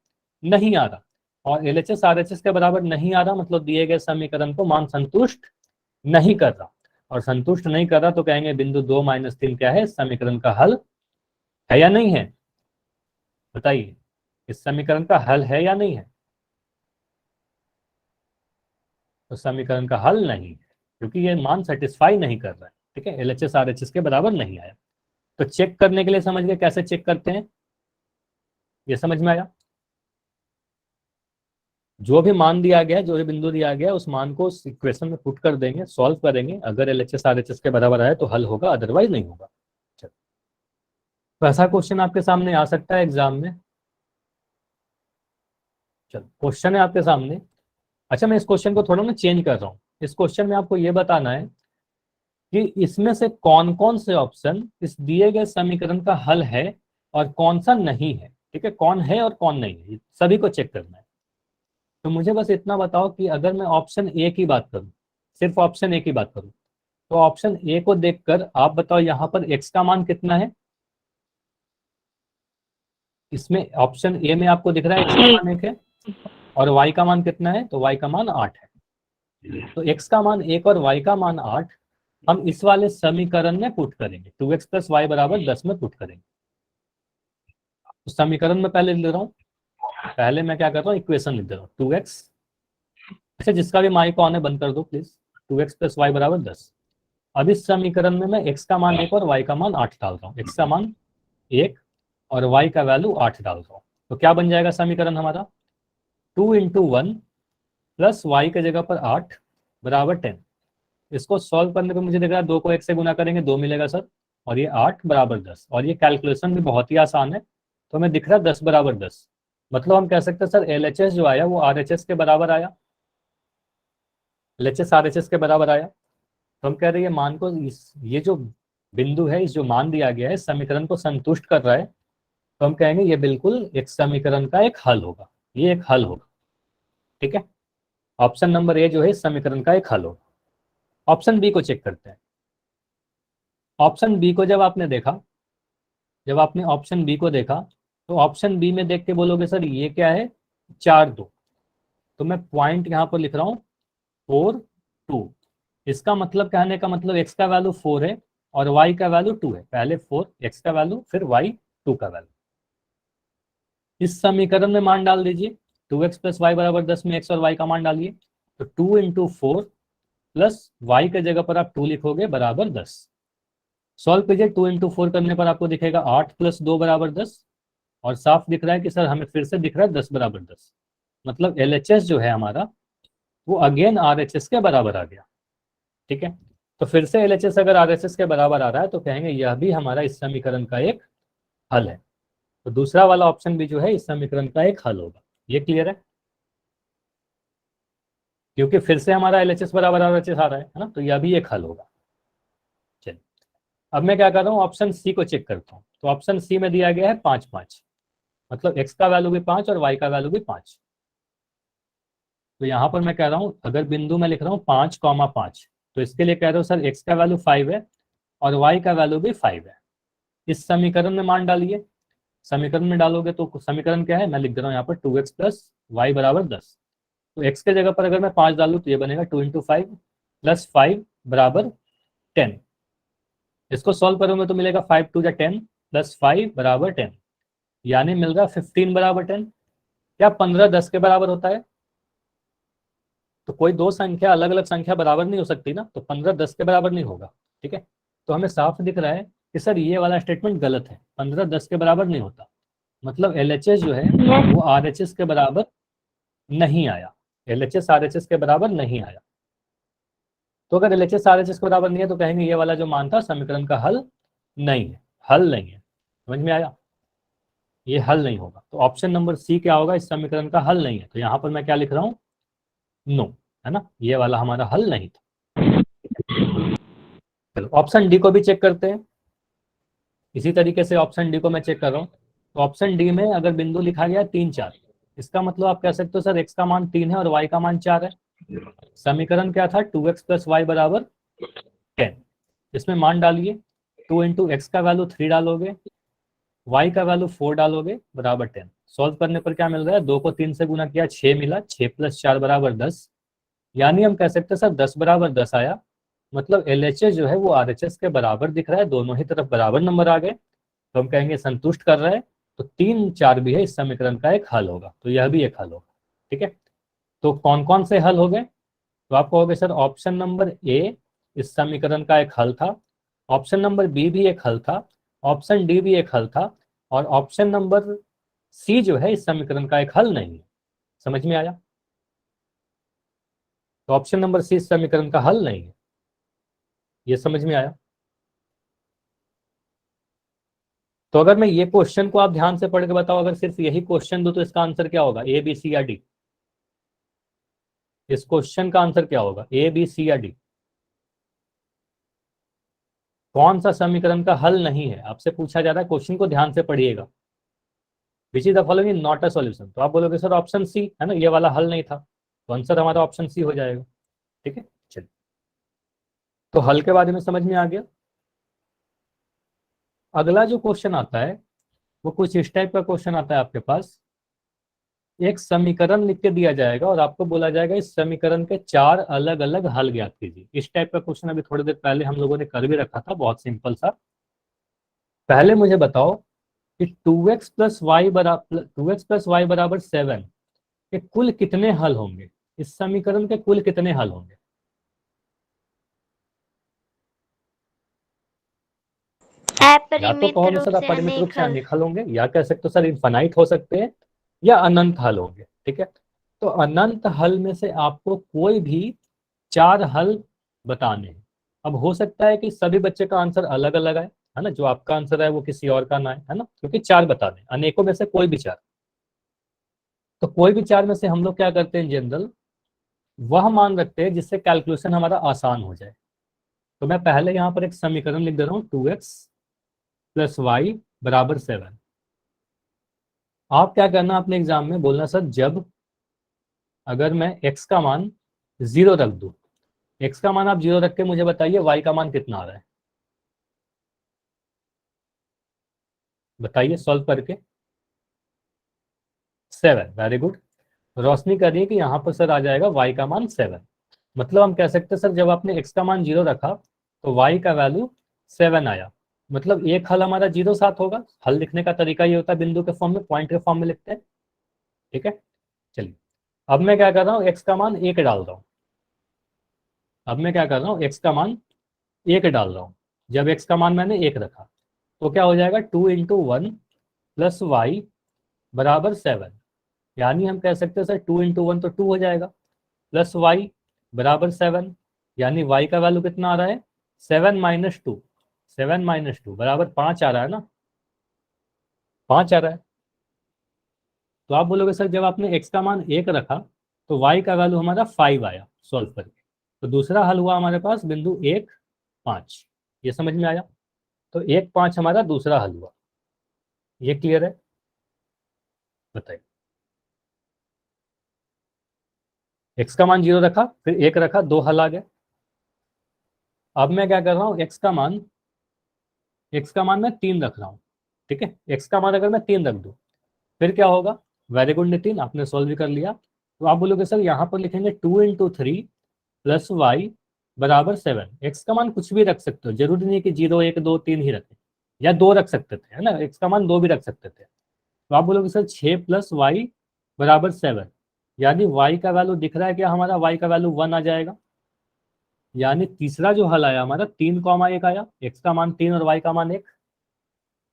S1: नहीं आ रहा, और LHS RHS के बराबर नहीं आ रहा मतलब दिए गए समीकरण को मान संतुष्ट नहीं कर रहा, और संतुष्ट नहीं कर रहा तो कहेंगे बिंदु 2 - 3 क्या है, समीकरण का हल है या नहीं है? बताइए, इस समीकरण का हल है या नहीं है? तो समीकरण का हल नहीं है, क्योंकि ये मान सेटिस्फाई नहीं कर रहा है। ठीक है, LHS RHS के बराबर नहीं आया। तो चेक करने के लिए समझ गए कैसे चेक करते हैं, ये समझ में आया? जो भी मान दिया गया, जो भी बिंदु दिया गया, उस मान को उस इक्वेशन में पुट कर देंगे, सॉल्व करेंगे। अगर LHS RHS के बराबर आए तो हल होगा, अदरवाइज नहीं होगा। चलो, तो ऐसा क्वेश्चन आपके सामने आ सकता है एग्जाम में। चलो, क्वेश्चन है आपके सामने। अच्छा, मैं इस क्वेश्चन को थोड़ा ना चेंज कर रहा हूँ। इस क्वेश्चन में आपको ये बताना है कि इसमें से कौन कौन से ऑप्शन इस दिए गए समीकरण का हल है और कौन सा नहीं है। ठीक है, कौन है और कौन नहीं है, सभी को चेक करना है। तो मुझे बस इतना बताओ कि अगर मैं ऑप्शन ए की बात करूं, सिर्फ ऑप्शन ए की बात करूं, तो ऑप्शन ए को देखकर आप बताओ यहाँ पर एक्स का मान कितना है। इसमें ऑप्शन ए में आपको दिख रहा है एक्स का मान 1 है, और वाई का मान कितना है, तो वाई का मान 8 है। तो एक्स का मान 1 और वाई का मान 8 हम इस वाले समीकरण में पुट करेंगे, 2x + y = 10 में पुट करेंगे। तो समीकरण में पहले लिख रहा हूँ, पहले मैं क्या कर रहा हूँ, इक्वेशन लिख दे रहा हूँ 2x। अच्छा, जिसका भी माइक ऑन है बंद कर दो प्लीज। 2x + y = 10। अब इस समीकरण में मैं x का मान 1 और y का मान 8 डाल रहा हूँ। x का मान 1 और y का वैल्यू 8 डाल रहा हूँ। तो क्या बन जाएगा समीकरण हमारा, 2 × 1 + y के जगह पर 8 = 10। इसको सॉल्व करने पर मुझे दिख रहा है 2 को 1 से गुना करेंगे 2 मिलेगा सर, और ये 8 = 10, और ये कैलकुलेशन भी बहुत ही आसान है। तो हमें दिख रहा है 10 = 10, मतलब हम कह सकते हैं सर LHS जो आया वो RHS के बराबर आया, LHS RHS के बराबर आया। तो हम कह रहे हैं मान को ये जो बिंदु है, इस जो मान दिया गया है समीकरण को संतुष्ट कर रहा है। तो हम कहेंगे ये बिल्कुल एक समीकरण का एक हल होगा, ये एक हल होगा। ठीक है, ऑप्शन नंबर ए जो है इस समीकरण का एक हल होगा। ऑप्शन बी को चेक करते हैं। ऑप्शन बी को जब आपने देखा, जब आपने ऑप्शन बी को देखा, तो ऑप्शन बी में देख के बोलोगे सर ये क्या है, 4-2। तो मैं पॉइंट यहाँ पर लिख रहा हूँ 4-2। इसका मतलब, कहने का मतलब x का वैल्यू 4 है और y का वैल्यू 2 है। पहले 4 x का वैल्यू, फिर y 2 का वैल्यू। इस समीकरण में मान डाल दीजिए, 2x + y = 10 में x और y का मान डालिए। तो 2 × 4 प्लस वाई के जगह पर आप 2 लिखोगे बराबर 10। सॉल्व कीजिए, 2 इंटू 4 करने पर आपको दिखेगा 8 प्लस 2 बराबर 10। और साफ दिख रहा है कि सर हमें फिर से दिख रहा है 10 बराबर 10। मतलब एलएचएस जो है हमारा वो अगेन आरएचएस के बराबर आ गया। ठीक है, तो फिर से एलएचएस अगर आरएचएस के बराबर आ रहा है तो कहेंगे यह भी हमारा इस समीकरण का एक हल है। तो दूसरा वाला ऑप्शन भी जो है इस समीकरण का एक हल होगा। ये क्लियर है? क्योंकि फिर से हमारा एलएचएस बराबर आरएचएस आ रहा है ना, तो यह भी एक हल होगा। चलिए, अब मैं क्या कर रहा हूँ, ऑप्शन सी को चेक करता हूँ। तो ऑप्शन सी में दिया गया है 5 5, मतलब एक्स का वैल्यू भी 5 और वाई का वैल्यू भी 5। तो यहाँ पर मैं कह रहा हूँ अगर बिंदु में लिख रहा हूँ 5,5, तो इसके लिए कह रहा हूँ सर एक्स का वैल्यू 5 है और वाई का वैल्यू भी 5 है। इस समीकरण में मान डालिए। समीकरण में डालोगे तो समीकरण क्या है, मैं लिख दे रहा हूँ यहाँ पर 2x प्लस वाई बराबर 10। तो x के जगह पर अगर मैं 5 डालूँ तो ये बनेगा 2 इंटू 5 प्लस 5 बराबर 10। इसको सॉल्व करूंगा तो मिलेगा 5 टू जा 10 प्लस 5 बराबर 10, यानी मिल रहा 15 बराबर 10। क्या 15 10 के बराबर होता है? तो कोई दो संख्या अलग अलग संख्या बराबर नहीं हो सकती ना, तो 15 10 के बराबर नहीं होगा। ठीक है, तो हमें साफ दिख रहा है कि सर ये वाला स्टेटमेंट गलत है, 15 10 के बराबर नहीं होता। मतलब एलएचएस जो है
S2: Yes.
S1: वो आरएचएस के बराबर नहीं आया। एलएचएस आरएचएस के बराबर नहीं आया। तो अगर एलएचएस आरएचएस के बराबर नहीं है तो कहेंगे ये वाला जो मान था समीकरण का हल नहीं है, हल नहीं है। समझ में आया? ये हल नहीं होगा। तो ऑप्शन नंबर सी क्या होगा, इस समीकरण का हल नहीं है। तो यहाँ पर मैं क्या लिख रहा हूँ, नो, है ना, ये वाला हमारा हल नहीं था। चलो ऑप्शन डी को भी चेक करते हैं। इसी तरीके से ऑप्शन डी को मैं चेक कर रहा हूँ। तो ऑप्शन डी में अगर बिंदु लिखा गया 3 4, इसका मतलब आप कह सकते हो सर एक्स का मान 3 है और वाई का मान 4 है। समीकरण क्या था, 2x प्लस वाई बराबर 10। इसमें मान डालिए, 2 इंटू एक्स का वैल्यू 3 डालोगे, वाई का वैल्यू 4 डालोगे बराबर 10। सॉल्व करने पर क्या मिल रहा है, 2 को 3 से गुना किया 6 मिला, 6 प्लस 4 बराबर 10। यानी हम कह सकते हैं सर 10 बराबर 10 आया। मतलब एलएचएस जो है वो आरएचएस के बराबर दिख रहा है, दोनों ही तरफ बराबर नंबर आ गए, तो हम कहेंगे संतुष्ट कर रहा है। तो 3 4 भी है इस समीकरण का एक हल होगा, तो यह भी एक हल होगा। ठीक है, तो कौन कौन से हल हो गए, तो आप कहोगे सर ऑप्शन नंबर ए इस समीकरण का एक हल था, ऑप्शन नंबर बी भी एक हल था, ऑप्शन डी भी एक हल था, और ऑप्शन नंबर सी जो है इस समीकरण का एक हल नहीं है। समझ में आया? तो ऑप्शन नंबर सी इस समीकरण का हल नहीं है। ये समझ में आया? तो अगर मैं ये क्वेश्चन को आप ध्यान से पढ़ के बताओ, अगर सिर्फ यही क्वेश्चन दो तो इसका आंसर क्या होगा, ए बी सी या डी? इस क्वेश्चन का आंसर क्या होगा, ए बी सी या डी? कौन सा समीकरण का हल नहीं है, आपसे पूछा जा रहा है। क्वेश्चन को ध्यान से पढ़िएगा। Which is the following not a solution? तो आप बोलोगे सर ऑप्शन सी है ना, ये वाला हल नहीं था, तो आंसर हमारा ऑप्शन सी हो जाएगा। ठीक है, चलिए, तो हल के बारे में समझ में आ गया। अगला जो क्वेश्चन आता है वो कुछ इस टाइप का क्वेश्चन आता है आपके पास। एक समीकरण लिख के दिया जाएगा और आपको बोला जाएगा इस समीकरण के 4 अलग अलग हल ज्ञात कीजिए। इस टाइप का क्वेश्चन अभी थोड़ी देर पहले हम लोगों ने कर भी रखा था, बहुत सिंपल सा। पहले मुझे बताओ कि 2x प्लस वाई बराबर 7 के कुल कितने हल होंगे, इस समीकरण के कुल कितने हल होंगे? या तो
S2: अपरिमित
S1: कहोगे
S2: रूप
S1: सर
S2: से
S1: अपरिमित रूप
S2: अनेक
S1: से
S2: हल।
S1: अनेक हल होंगे, या कह सकते हो सर इनफाइनाइट हो सकते हैं, या अनंत हल होंगे। ठीक है, तो अनंत हल में से आपको कोई भी 4 हल बताने हैं। अब हो सकता है कि सभी बच्चे का आंसर अलग अलग है ना, जो आपका आंसर है वो किसी और का ना है ना, क्योंकि 4 बताने, अनेकों में से कोई भी 4। तो कोई भी 4 में से हम लोग क्या करते हैं, जनरल वह मान रखते हैं जिससे कैलकुलेशन हमारा आसान हो जाए। तो मैं पहले यहाँ पर एक समीकरण लिख दे रहा हूँ, 2x प्लस वाई बराबर 7। आप क्या करना अपने एग्जाम में, बोलना सर जब अगर मैं x का मान 0 रख दूं, x का मान आप 0 रख के मुझे बताइए y का मान कितना आ रहा है, बताइए सॉल्व करके। 7, वेरी गुड। रोशनी करिए कि यहाँ पर सर आ जाएगा y का मान 7। मतलब हम कह सकते हैं सर जब आपने x का मान 0 रखा तो y का वैल्यू 7 आया। मतलब एक हल हमारा 0 7 होगा। हल लिखने का तरीका ये होता है, बिंदु के फॉर्म में, पॉइंट के फॉर्म में लिखते हैं। ठीक है, चलिए अब मैं क्या कर रहा हूँ, x का मान 1 डाल रहा हूँ। अब मैं क्या कर रहा हूँ, x का मान 1 डाल रहा हूँ। जब x का मान मैंने 1 रखा तो क्या हो जाएगा, 2 × 1 + y बराबर 7। यानी हम कह सकते हैं सर 2 × 1 तो 2 हो जाएगा, प्लस y बराबर 7। यानी y का वैल्यू कितना आ रहा है, 7 - 2, 7 - 2 बराबर 5 आ रहा है ना, 5 आ रहा है। तो आप बोलोगे सर जब आपने x का मान 1 रखा तो y का वैल्यू हमारा 5 आया सॉल्व करके। तो दूसरा हल हुआ हमारे पास बिंदु 1, 5। ये समझ में आया। तो 1, 5 हमारा दूसरा हल हुआ। ये क्लियर है, बताइए। x का मान 0 रखा, फिर 1 रखा, 2 हल आ गए। अब मैं क्या कर रहा हूँ, x का मान मैं 3 रख रहा हूँ। ठीक है, x का मान अगर मैं 3 रख दूं फिर क्या होगा, वेरी गुड नितिन, आपने सॉल्व भी कर लिया। तो आप बोलोगे सर यहाँ पर लिखेंगे 2 × 3 + y बराबर 7। x का मान कुछ भी रख सकते हो, जरूरी नहीं कि 0, 1, 2, 3 ही रखें, या 2 रख सकते थे, है ना, x का मान 2 भी रख सकते थे। तो आप बोलोगे सर 6 + y बराबर 7। यानी y का वैल्यू दिख रहा है क्या हमारा, y का वैल्यू 1 आ जाएगा। यानी तीसरा जो हल आया हमारा 3, 1 आया, x का मान 3 और y का मान 1।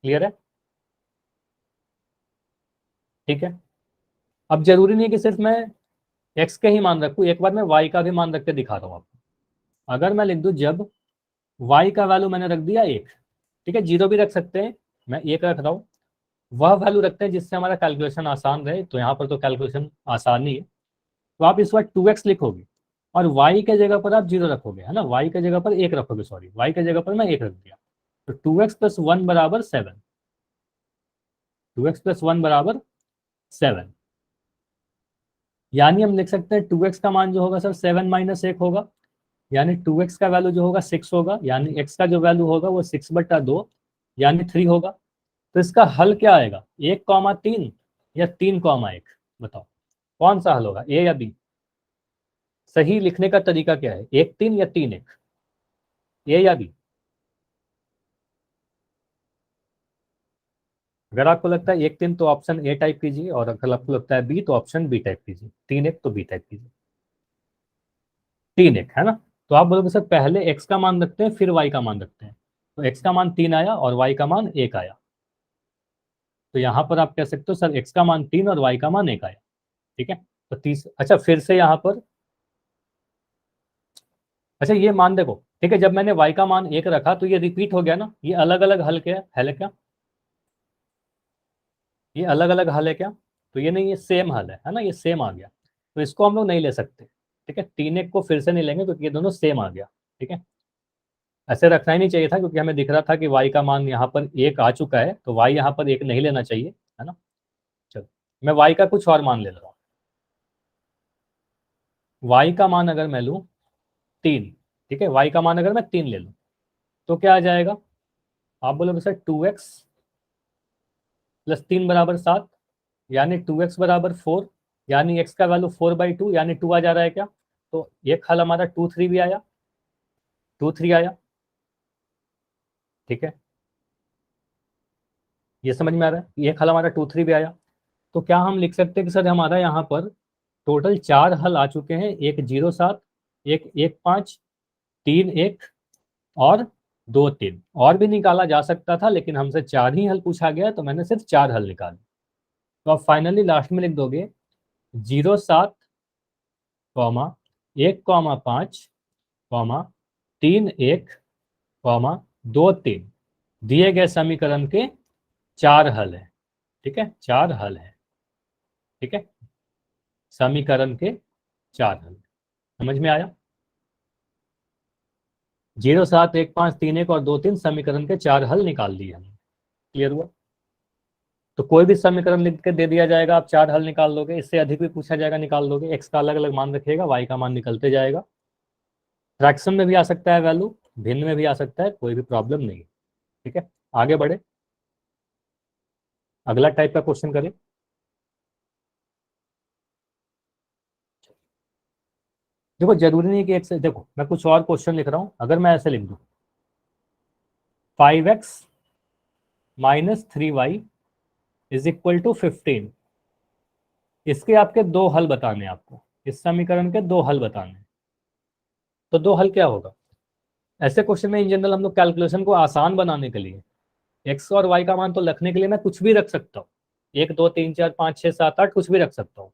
S1: क्लियर है, ठीक है। अब जरूरी नहीं कि सिर्फ मैं x के ही मान रखूं, एक बार मैं y का भी मान रख के दिखा रहा हूं आपको। अगर मैं लिख दूं जब y का वैल्यू मैंने रख दिया 1, ठीक है, 0 भी रख सकते हैं, मैं 1 रख रहा हूँ, वह वैल्यू रखते हैं जिससे हमारा कैलकुलेशन आसान रहे। तो यहाँ पर तो कैलकुलेशन आसान ही है। तो आप इस बार 2x लिखोगे और y के जगह पर आप 0 रखोगे, है ना, y के जगह पर 1 रखोगे, सॉरी, y के जगह पर मैं 1 रख दिया। तो 2x + 1 बराबर 7, 2x + 1 बराबर 7। यानी हम लिख सकते हैं 2x का मान जो होगा सर 7 - 1 होगा। यानी 2x का वैल्यू जो होगा 6 होगा। यानी x का जो वैल्यू होगा वो 6/2 यानी 3 होगा। तो इसका हल क्या आएगा, 1, 3 या 3, 1? बताओ कौन सा हल होगा, ए या बी? सही लिखने का तरीका क्या है, 1, 3 या 3, 1, ए या बी? अगर आपको लगता है 1, 3 तो ऑप्शन ए टाइप कीजिए, और अगर आपको लगता है बी तो ऑप्शन बी टाइप कीजिए। 3, 1 तो बी टाइप कीजिए। 3, 1 है ना। तो आप बोलोगे सर पहले x का मान रखते हैं फिर y का मान रखते हैं। तो x का मान 3 आया और y का मान 1 आया। तो यहाँ पर आप कह सकते हो सर x का मान 3 और y का मान 1 आया। ठीक है, तो अच्छा फिर से यहाँ पर, अच्छा ये मान देखो, ठीक है, जब मैंने y का मान 1 रखा तो ये रिपीट हो गया ना, ये अलग अलग हल क्या है क्या, ये अलग अलग हल है क्या? तो ये नहीं, ये सेम हल है ना, ये सेम आ गया। तो इसको हम लोग नहीं ले सकते। ठीक है, 3, 1 को फिर से नहीं लेंगे क्योंकि ये दोनों सेम आ गया। ठीक है, ऐसे रखना ही नहीं चाहिए था क्योंकि हमें दिख रहा था कि y का मान यहाँ पर 1 आ चुका है, तो y यहाँ पर 1 नहीं लेना चाहिए, है ना। चलो मैं y का कुछ और मान ले रहा हूँ। y का मान अगर मैं लूँ 3, ठीक है, y का मान अगर मैं 3 ले लूँ तो क्या आ जाएगा, आप बोलोगे सर 2x + 3 बराबर 7। यानी 2x बराबर 4। यानी x का वैल्यू 4/2 यानी 2 आ जा रहा है क्या? तो एक हल हमारा 2, 3 भी आया, 2, 3 आया। ठीक है, ये समझ में आ रहा है, एक हल हमारा 2, 3 भी आया। तो क्या हम लिख सकते हैं कि सर हमारा यहाँ पर टोटल 4 हल आ चुके हैं, एक 0, 7, एक 1, 5, 3, 1 और 2, 3। और भी निकाला जा सकता था लेकिन हमसे 4 ही हल पूछा गया तो मैंने सिर्फ 4 हल निकाले। तो आप फाइनली लास्ट में लिख दोगे 0, 7, 1, 5, 3, 1, 2, 3 दिए गए समीकरण के 4 हल हैं। ठीक है, 4 हल हैं। ठीक है, समीकरण के 4 हल। समझ में आया? 0, 7, 1, 5, 3, 1 और 2, 3 समीकरण के 4 हल निकाल दिए हमने। क्लियर हुआ? तो कोई भी समीकरण लिख के दे दिया जाएगा, आप 4 हल निकाल लोगे, इससे अधिक भी पूछा जाएगा निकाल लोगे। एक्स का अलग अलग मान रखिएगा, वाई का मान निकलते जाएगा। फ्रैक्शन में भी आ सकता है वैल्यू, भिन्न में भी आ सकता है, कोई भी प्रॉब्लम नहीं। ठीक है, आगे बढ़े, अगला टाइप का क्वेश्चन करें। देखो जरूरी नहीं कि एक से, देखो मैं कुछ और क्वेश्चन लिख रहा हूं, अगर मैं ऐसे लिख दूं 5x - 3y = 15, इसके आपके 2 हल बताने हैं आपको, इस समीकरण के 2 हल बताने हैं। तो दो हल क्या होगा। ऐसे क्वेश्चन में इन जनरल हम लोग कैलकुलेशन को आसान बनाने के लिए एक्स और वाई का मान तो रखने के लिए मैं कुछ भी रख सकता हूँ, 1 2 3 4 5 6 7 8 कुछ भी रख सकता हूँ।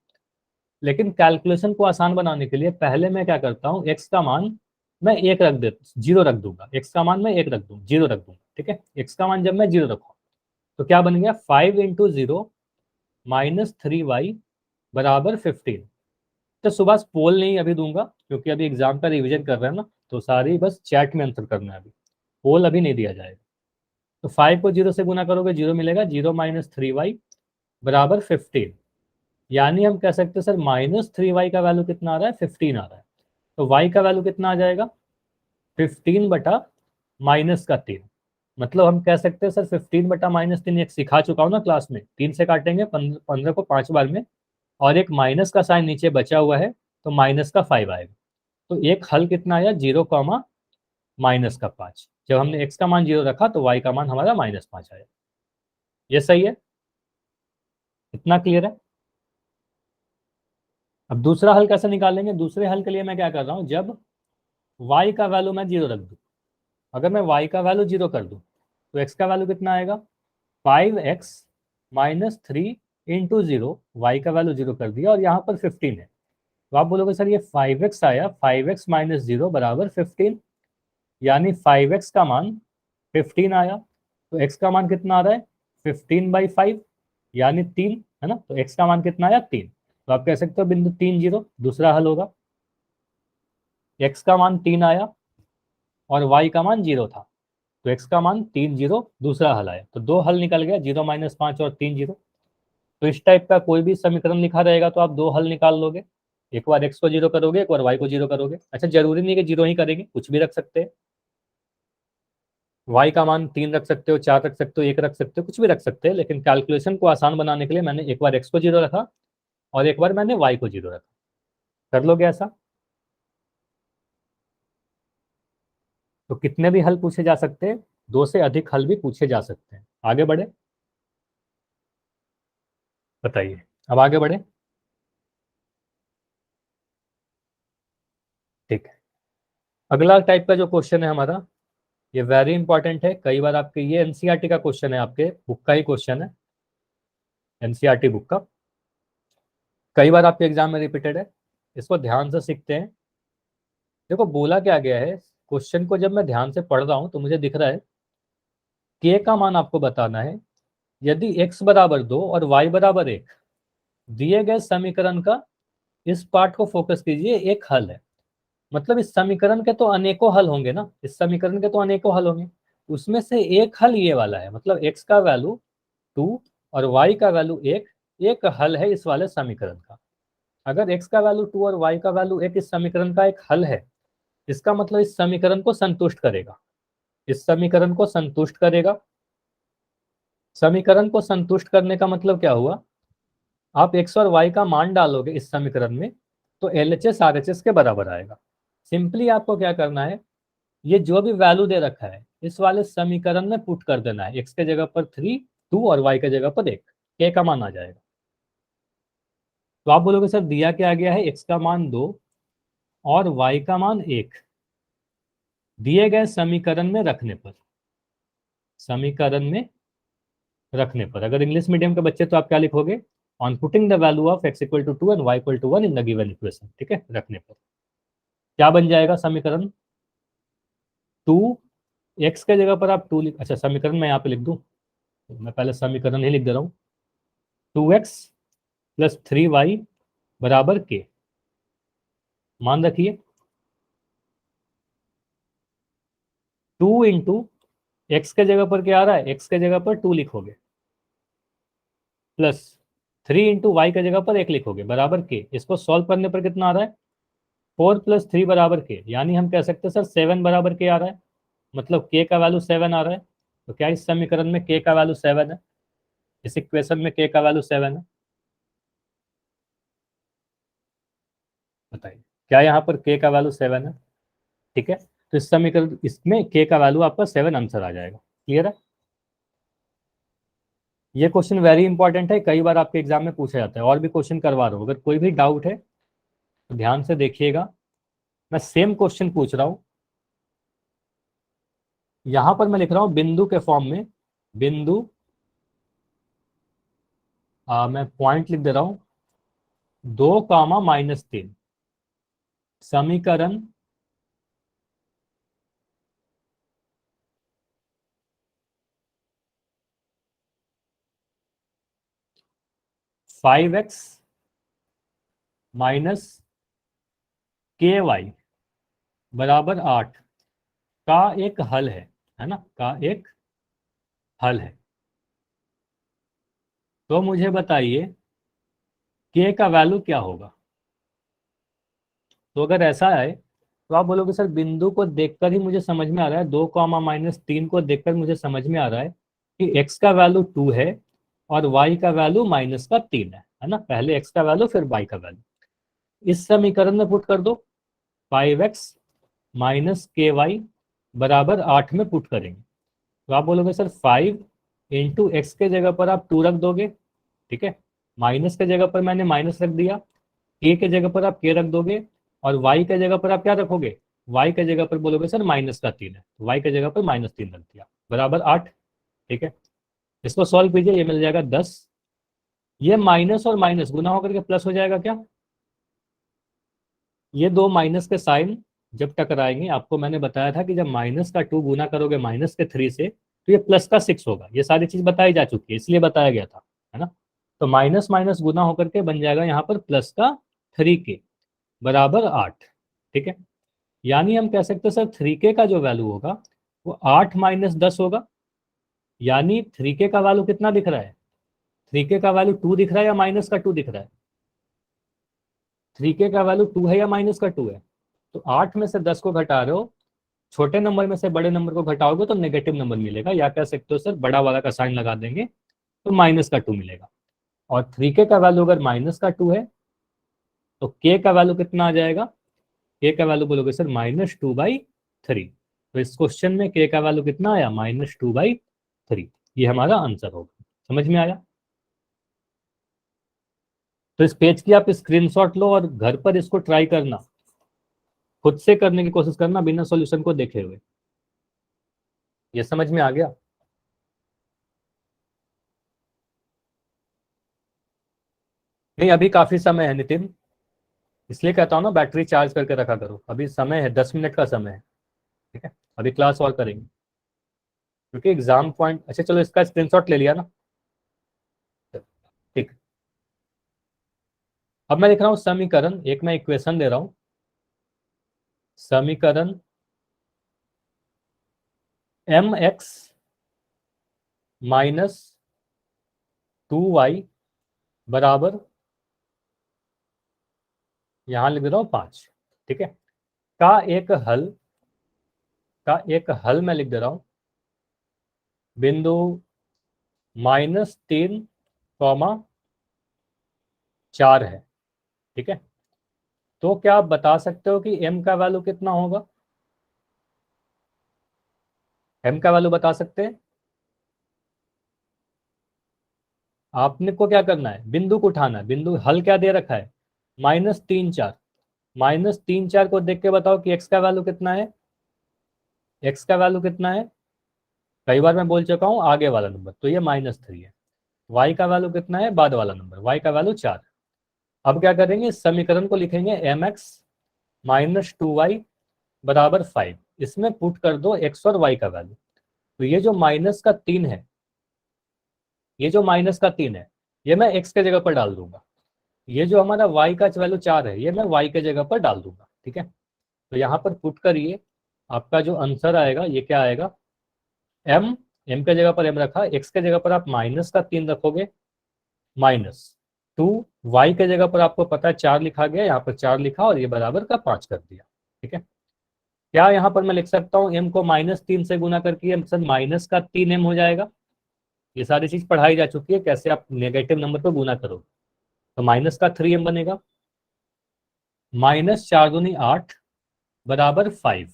S1: लेकिन कैलकुलेशन को आसान बनाने के लिए पहले मैं क्या करता हूँ, एक्स का मान मैं एक रख दे, जीरो रख दूंगा। एक्स का मान मैं एक रख दूँ, जीरो रख दूंगा। ठीक है, एक्स का मान जब मैं जीरो रखूँ तो क्या बन गया, 5 इंटू जीरो माइनस 3y बराबर 15। तो सुबह पोल नहीं अभी दूंगा क्योंकि अभी एग्जाम का रिवीजन कर रहे हैं ना, तो सारी बस चैट में आंसर करना है, अभी पोल अभी नहीं दिया जाएगा। तो 5 को जीरो से गुना करोगे जीरो मिलेगा, जीरो माइनस 3y बराबर 15। यानी हम कह सकते हैं सर -3y का वैल्यू कितना आ रहा है, 15 आ रहा है। तो y का वैल्यू कितना आ जाएगा, 15 बटा माइनस का 3। मतलब हम कह सकते हैं सर 15 बटा -3 एक सिखा चुका हूँ ना क्लास में, 3 से काटेंगे 15 को 5 बार में, और एक माइनस का साइन नीचे बचा हुआ है तो माइनस का 5 आएगा। तो एक हल कितना आया, 0 कॉमा माइनस का 5। जब हमने x का मान 0 रखा तो y का मान हमारा -5 आया। ये सही है, इतना क्लियर है। अब दूसरा हल कैसे निकालेंगे, दूसरे हल के लिए मैं क्या कर रहा हूँ, जब y का वैल्यू मैं 0 रख दूँ, अगर मैं y का वैल्यू 0 कर दूँ तो x का वैल्यू कितना आएगा, 5x minus 3 into zero, y का वैल्यू 0 कर दिया और यहाँ पर 15 है। तो आप बोलोगे सर ये 5x आया, 5x माइनस जीरो बराबर 15, यानी 5x का मान 15 आया। तो x का मान कितना आ रहा है, 15/5 यानी 3 है ना। तो x का मान कितना आया, 3। तो आप कह सकते हो बिंदु 3 0 दूसरा हल होगा। x का मान 3 आया और y का मान 0 था, तो x का मान 3 0 दूसरा हल आया। तो दो हल निकल गया, 0 माइनस 5 और 3 0। तो इस टाइप का कोई भी समीकरण लिखा रहेगा तो आप दो हल निकाल लोगे, एक बार x को 0 करोगे, एक बार y को 0 करोगे। अच्छा जरूरी नहीं कि 0 ही करेंगे, कुछ भी रख सकते हैं। y का मान 3 रख सकते हो, 4 रख सकते हो, 1 रख सकते हो, कुछ भी रख सकते हैं। लेकिन कैलकुलेशन को आसान बनाने के लिए मैंने एक बार x को 0 रखा और एक बार मैंने y को 0 रखा। कर लोगे ऐसा, तो कितने भी हल पूछे जा सकते हैं, दो से अधिक हल भी पूछे जा सकते हैं। आगे बढ़े, बताइए, अब आगे बढ़े। ठीक है, अगला टाइप का जो क्वेश्चन है हमारा, ये वेरी इंपॉर्टेंट है। कई बार आपके ये एनसीईआरटी का क्वेश्चन है, आपके बुक का ही क्वेश्चन है, एनसीईआरटी बुक का, कई बार आपके एग्जाम में रिपीटेड है। इसको ध्यान से सीखते हैं। देखो बोला क्या गया है, क्वेश्चन को जब मैं ध्यान से पढ़ रहा हूं तो मुझे दिख रहा है के का मान आपको बताना है। यदि x बराबर 2 और y बराबर 1 दिए गए समीकरण का, इस पार्ट को फोकस कीजिए, एक हल है। मतलब इस समीकरण के तो अनेकों हल होंगे ना, इस समीकरण के तो अनेकों हल होंगे, उसमें से एक हल ये वाला है। मतलब x का वैल्यू 2 और y का वैल्यू 1 एक हल है इस वाले समीकरण का। अगर x का वैल्यू 2 और y का वैल्यू 1 इस समीकरण का एक हल है, इसका मतलब इस समीकरण को संतुष्ट करेगा, इस समीकरण को संतुष्ट करेगा। समीकरण को संतुष्ट करने का मतलब क्या हुआ, आप x और y का मान डालोगे इस समीकरण में तो LHS RHS के बराबर आएगा। सिंपली आपको क्या करना है, ये जो भी वैल्यू दे रखा है इस वाले समीकरण में पुट कर देना है। x के जगह पर 3 2 और y के जगह पर 1, k का मान आ जाएगा। तो आप बोलोगे सर दिया क्या गया है, x का मान 2 और y का मान 1 दिए गए समीकरण में रखने पर, समीकरण में रखने पर, अगर इंग्लिश मीडियम के बच्चे तो आप क्या लिखोगे, on putting the value of x equal to 2 and y equal to 1 in the given equation. ठीक है, रखने पर क्या बन जाएगा समीकरण, 2 x के जगह पर आप 2 लिख, अच्छा समीकरण मैं यहाँ पे लिख दूं, मैं पहले समीकरण ही लिख दे रहा हूँ, 2x प्लस 3y बराबर k। मान रखिए 2 इंटू एक्स के जगह पर क्या आ रहा है, x के जगह पर 2 लिखोगे, प्लस 3 इंटू वाई के जगह पर 1 लिखोगे बराबर के। इसको सॉल्व करने पर कितना आ रहा है, 4 प्लस 3 बराबर के। यानी हम कह सकते हैं सर 7 बराबर के आ रहा है, मतलब के का वैल्यू 7 आ रहा है। तो क्या इस समीकरण में के का वैल्यू 7 है, इस इक्वेशन में के का वैल्यू 7 है, बताइए क्या यहाँ पर के का वैल्यू 7 है। ठीक है, तो इस समीकरण इसमें के का वैल्यू आपका 7 आंसर आ जाएगा। क्लियर है, ये क्वेश्चन वेरी इंपॉर्टेंट है, कई बार आपके एग्जाम में पूछा जाता है, और भी क्वेश्चन करवा रहा हूँ। अगर कोई भी डाउट है तो ध्यान से देखिएगा, मैं सेम क्वेश्चन पूछ रहा हूं, यहां पर मैं लिख रहा हूं बिंदु के फॉर्म में, बिंदु मैं पॉइंट लिख दे रहा हूं 2, -3 समीकरण 5x माइनस KY बराबर 8 का एक हल है ना, का एक हल है। तो मुझे बताइए K का वैल्यू क्या होगा। तो अगर ऐसा है तो आप बोलोगे सर बिंदु को देखकर ही मुझे समझ में आ रहा है, 2, -3 को देखकर मुझे समझ में आ रहा है कि x का वैल्यू 2 है और y का वैल्यू -3 है ना। पहले x का वैल्यू फिर y का वैल्यू इस समीकरण में पुट कर दो। 5x माइनस KY बराबर 8 में पुट करेंगे तो आप बोलोगे सर 5 इंटू एक्स के जगह पर आप 2 रख दोगे, ठीक है। माइनस के जगह पर मैंने माइनस रख दिया, के जगह पर आप के रख दोगे और y के जगह पर आप क्या रखोगे, y के जगह पर बोलोगे सर -3 है, y के जगह पर -3 रख दिया बराबर 8, ठीक है। इसको सॉल्व कीजिए, ये मिल जाएगा 10। ये माइनस और माइनस गुना होकर के प्लस हो जाएगा क्या। ये दो माइनस के साइन जब टकराएंगे, आपको मैंने बताया था कि जब -2 गुना करोगे -3 से तो ये +6 होगा। ये सारी चीज बताई जा चुकी है, इसलिए बताया गया था, है ना। तो माइनस माइनस गुना होकर के बन जाएगा यहाँ पर +3k बराबर 8, ठीक है। यानी हम कह सकते हैं सर 3k का जो वैल्यू होगा वो 8 - 10 होगा। यानी 3k का वैल्यू कितना दिख रहा है, 3k का वैल्यू 2 दिख रहा है या -2 दिख रहा है। 3k का वैल्यू 2 है या -2 है। तो 8 में से 10 को घटा रहे हो, छोटे नंबर में से बड़े नंबर को घटाओगे तो नेगेटिव नंबर मिलेगा, या कह सकते हो सर बड़ा वाला का साइन लगा देंगे तो -2 मिलेगा। और 3k का वैल्यू अगर -2 है तो k का वैल्यू कितना आ जाएगा, k का वैल्यू बोलोगे सर -2/3। तो इस क्वेश्चन में k का वैल्यू कितना आया, -2/3। ये हमारा आंसर होगा। समझ में आया। तो इस पेज की आप स्क्रीनशॉट लो और घर पर इसको ट्राई करना, खुद से करने की कोशिश करना बिना सॉल्यूशन को देखे हुए। ये समझ में आ गया। नहीं अभी काफी समय है नितिन, इसलिए कहता हूँ ना बैटरी चार्ज करके रखा करो। अभी समय है, 10 मिनट का समय है, ठीक है। अभी क्लास और करेंगे क्योंकि एग्जाम पॉइंट। अच्छा चलो इसका स्क्रीनशॉट ले लिया ना, ठीक। अब मैं लिख रहा हूँ समीकरण, एक मैं इक्वेशन दे रहा हूँ, समीकरण mx -2y बराबर, यहां लिख रहा हूं 5, ठीक है। का एक हल, का एक हल मैं लिख दे रहा हूं बिंदु -3, 4 है, ठीक है। तो क्या आप बता सकते हो कि m का वैल्यू कितना होगा, m का वैल्यू बता सकते हैं। आपने को क्या करना है, बिंदु को उठाना है। बिंदु हल क्या दे रखा है, -3, 4। -3, 4 को देख के बताओ कि x का वैल्यू कितना है, x का वैल्यू कितना है। कई बार मैं बोल चुका हूं आगे वाला नंबर, तो ये -3 है। y का वैल्यू कितना है, बाद वाला नंबर, y का वैल्यू 4। अब क्या करेंगे, इस समीकरण को लिखेंगे mx -2y बराबर 5। इसमें पुट कर दो x और y का वैल्यू। तो ये जो -3 है, ये जो -3 है, ये मैं x के जगह पर डाल दूंगा। ये जो हमारा y का वैल्यू 4 है, ये मैं y के जगह पर डाल दूंगा, ठीक है। तो यहाँ पर पुट करिए, आपका जो आंसर आएगा ये क्या आएगा, m के जगह पर m रखा, x के जगह पर आप -3 रखोगे, -2, y के जगह पर आपको पता है 4 लिखा गया, यहाँ पर 4 लिखा और ये बराबर का 5 कर दिया, ठीक है। क्या यहाँ पर मैं लिख सकता हूँ m को -3 से गुना करके -3m हो जाएगा। ये सारी चीज पढ़ाई जा चुकी है, कैसे आप नेगेटिव नंबर पर गुना करोगे। तो -3m बनेगा, -4×8 बराबर 5,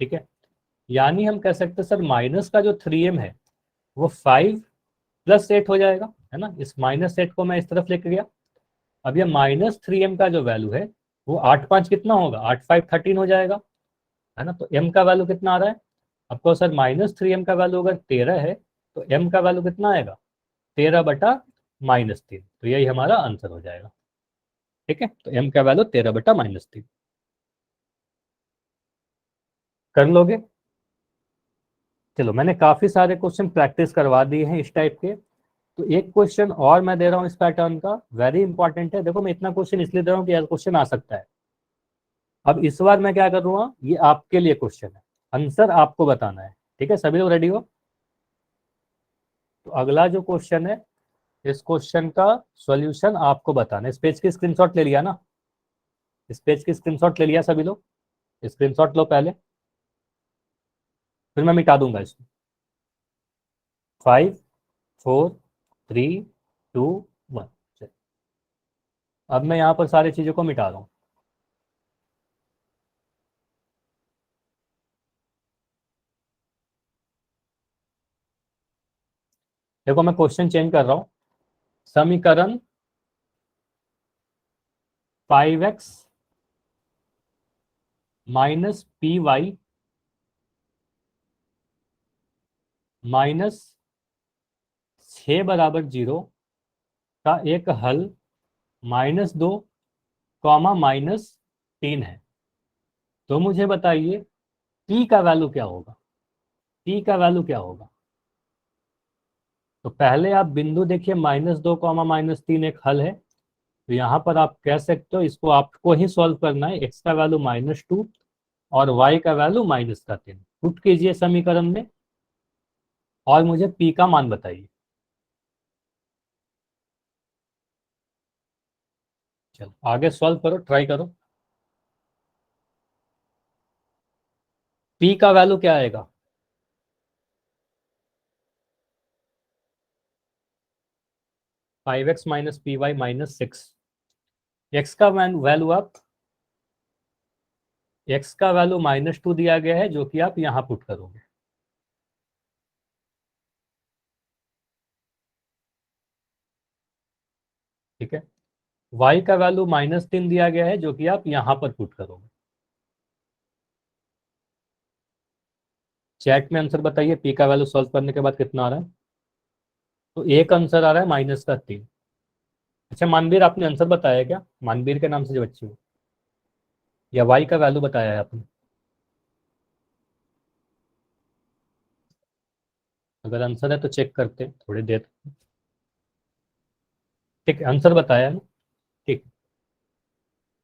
S1: ठीक है। यानी हम कह सकते हैं सर माइनस का जो 3m है वो 5 + 8 हो जाएगा, है ना। इस -8 को मैं इस तरफ लेके गया। अब ये -3m का जो वैल्यू है वो 8 5 कितना होगा, 8 5 13 हो जाएगा, है ना। तो m का वैल्यू कितना आ रहा है आपको सर, -3m का वैल्यू अगर 13 है तो m का वैल्यू कितना आएगा, 13/-3, तो यही हमारा आंसर हो जाएगा। ठीक है, तो m का वैल्यू 13/-3 कर लोगे। चलो, मैंने काफी सारे क्वेश्चन प्रैक्टिस करवा दिए हैं इस टाइप के। तो एक क्वेश्चन और मैं दे रहा हूँ इस पैटर्न का, वेरी इंपॉर्टेंट है। देखो, मैं इतना क्वेश्चन इसलिए दे रहा हूँ कि क्वेश्चन आ सकता है। अब इस बार मैं क्या करूँगा, ये आपके लिए क्वेश्चन है, आंसर आपको बताना है। ठीक है, सभी लोग रेडी हो। तो अगला जो क्वेश्चन है, इस क्वेश्चन का सॉल्यूशन आपको बताना है। इस पेज की स्क्रीनशॉट ले लिया ना, इस पेज की स्क्रीनशॉट ले लिया सभी लोग, स्क्रीनशॉट लो पहले, फिर मैं मिटा दूंगा इसको। 5 4 3 2 1। अब मैं यहाँ पर सारी चीजों को मिटा रहा हूँ। देखो, मैं क्वेश्चन चेंज कर रहा हूँ। समीकरण 5x minus P Y minus 6 = 0 का एक हल -2 -3 है। तो मुझे बताइए p का वैल्यू क्या होगा, p का वैल्यू क्या होगा। तो पहले आप बिंदु देखिए, -2 -3 एक हल है। तो यहाँ पर आप कह सकते हो, इसको आपको ही सॉल्व करना है। x का वैल्यू -2 और y का वैल्यू -3 पुट कीजिए समीकरण में, और मुझे p का मान बताइए। चलो आगे सॉल्व करो, ट्राई करो। p का वैल्यू क्या आएगा, 5x - py -6। x का वैल्यू आप, x का वैल्यू -2 दिया गया है, जो कि आप यहां पुट करोगे। ठीक है, y का वैल्यू -3 दिया गया है, जो कि आप यहां पर पुट करोगे। चैट में आंसर बताइए, p का वैल्यू सॉल्व करने के बाद कितना आ रहा है। तो एक आंसर आ रहा है -3। अच्छा मानवीर, आपने आंसर बताया क्या, मानवीर के नाम से जो बच्ची हो, या y का वैल्यू बताया है आपने। अगर आंसर है तो चेक करते हैं थोड़ी देर। ठीक है, आंसर बताया है ना। ठीक,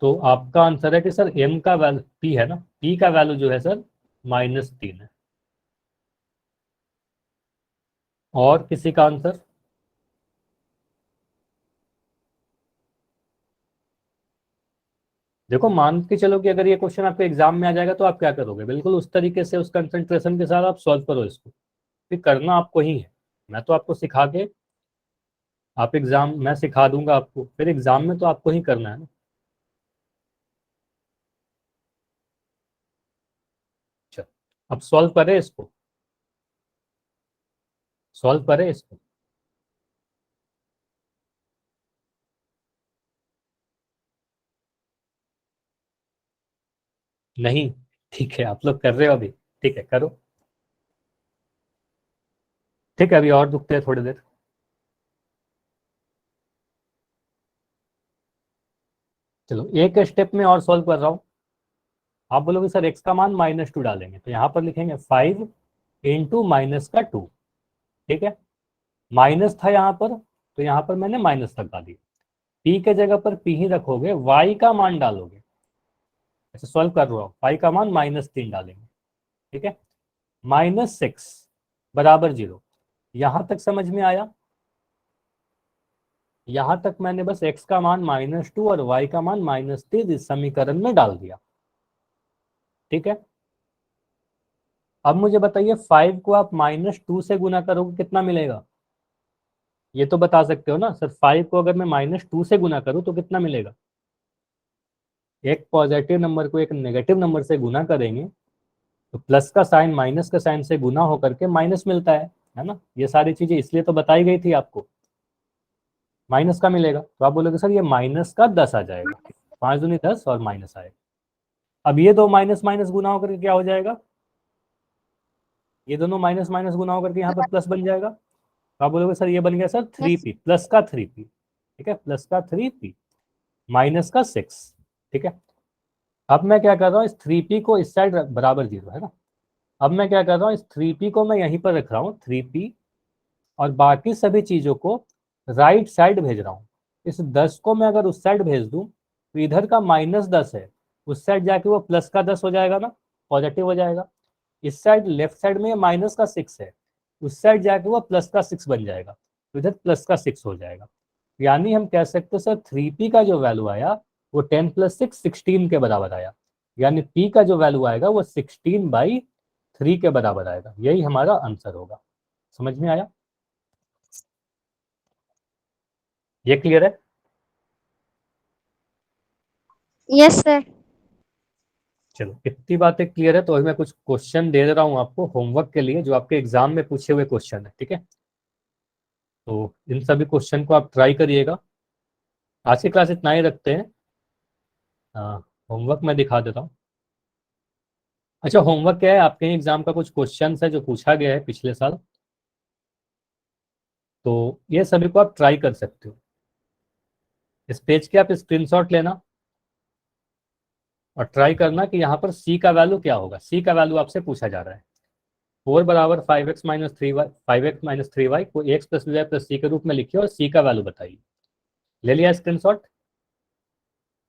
S1: तो आपका आंसर है कि सर m का वैल्यू p है ना, p का वैल्यू जो है सर -3 है। और किसी का आंसर। देखो, मान के चलो कि अगर ये क्वेश्चन आपके एग्जाम में आ जाएगा तो आप क्या करोगे, बिल्कुल उस तरीके से, उस कंसंट्रेशन के साथ आप सॉल्व करो इसको। फिर करना आपको ही है, मैं तो आपको सिखा के, आप एग्जाम मैं सिखा दूंगा आपको, फिर एग्जाम में तो आपको ही करना है ना। चलो, अब सॉल्व करें इसको, सॉल्व करें इसको। नहीं, ठीक है, आप लोग कर रहे हो अभी, ठीक है करो। ठीक है, अभी और रुकते हैं थोड़ी देर। चलो, एक स्टेप में और सॉल्व कर रहा हूँ। आप बोलोगे सर एक्स का मान -2 डालेंगे, तो यहाँ पर लिखेंगे 5 इंटू -2। ठीक है, माइनस था यहाँ पर, तो यहाँ पर मैंने माइनस लगा दी। पी के जगह पर पी ही रखोगे, वाई का मान डालोगे। ऐसे सॉल्व कर रहा हूँ, वाई का मान -3 डालेंगे। ठीक है, -6 = 0। यहां तक समझ में आया। यहां तक मैंने बस x का मान -2 और y का मान -3 इस समीकरण में डाल दिया। ठीक है, अब मुझे बताइए 5 को आप -2 से गुना करोगे कितना मिलेगा। ये तो बता सकते हो ना सर, 5 को अगर मैं -2 से गुना करूं तो कितना मिलेगा। एक पॉजिटिव नंबर को एक नेगेटिव नंबर से गुना करेंगे तो प्लस का साइन माइनस का साइन से गुना होकर के माइनस मिलता है ना। ये सारी चीजें इसलिए तो बताई गई थी आपको, माइनस का मिलेगा। तो आप बोलोगे सर ये -10 आ जाएगा। 5 दूनी 10 और माइनस आएगा। अब ये दो माइनस माइनस गुना होकर क्या हो जाएगा, ये दोनों माइनस माइनस गुना होकर के यहाँ पर प्लस बन जाएगा। तो आप बोलोगे सर ये बन गया सर 3p, प्लस का 3p, ठीक है, प्लस का 3p माइनस का 6, ठीक है। अब मैं क्या कर रहा हूँ, इस 3p को इस साइड बराबर 0 है ना, अब मैं क्या कर रहा हूँ, इस 3p को मैं यहीं पर रख रहा हूँ 3p, और बाकी सभी चीजों को राइट साइड भेज रहा हूँ। इस 10 को मैं अगर उस साइड भेज दूं तो इधर का -10 है, उस साइड जाके वो प्लस का 10 हो जाएगा ना, पॉजिटिव हो जाएगा। इस साइड लेफ्ट साइड में माइनस का 6 है, उस साइड जाके वो प्लस का 6 बन जाएगा, तो इधर प्लस का 6 हो जाएगा। यानी हम कह सकते हैं सर 3p का जो वैल्यू आया वो 10 + 6 16 के बराबर आया, यानी p का जो वैल्यू आएगा वो 16/3 के बराबर आएगा। यही हमारा आंसर होगा। समझ में आया? ये क्लियर है?
S2: Yes sir.
S1: चलो इतनी बातें क्लियर है तो अभी मैं कुछ क्वेश्चन दे रहा हूँ आपको होमवर्क के लिए, जो आपके एग्जाम में पूछे हुए क्वेश्चन है, ठीक है। तो इन सभी क्वेश्चन को आप ट्राई करिएगा। आज की क्लास इतना ही रखते हैं। होमवर्क मैं दिखा देता हूँ। अच्छा, होमवर्क क्या है, आपके एग्जाम का कुछ क्वेश्चन है जो पूछा गया है पिछले साल, तो ये सभी को आप ट्राई कर सकते हो। इस पेज के आप स्क्रीनशॉट लेना और ट्राई करना कि यहाँ पर c का वैल्यू क्या होगा। c का वैल्यू आपसे पूछा जा रहा है 4 बराबर 5x - 3y, 5x - 3y को x + by + c के रूप में लिखिए और c का वैल्यू बताइए। ले लिया स्क्रीनशॉट?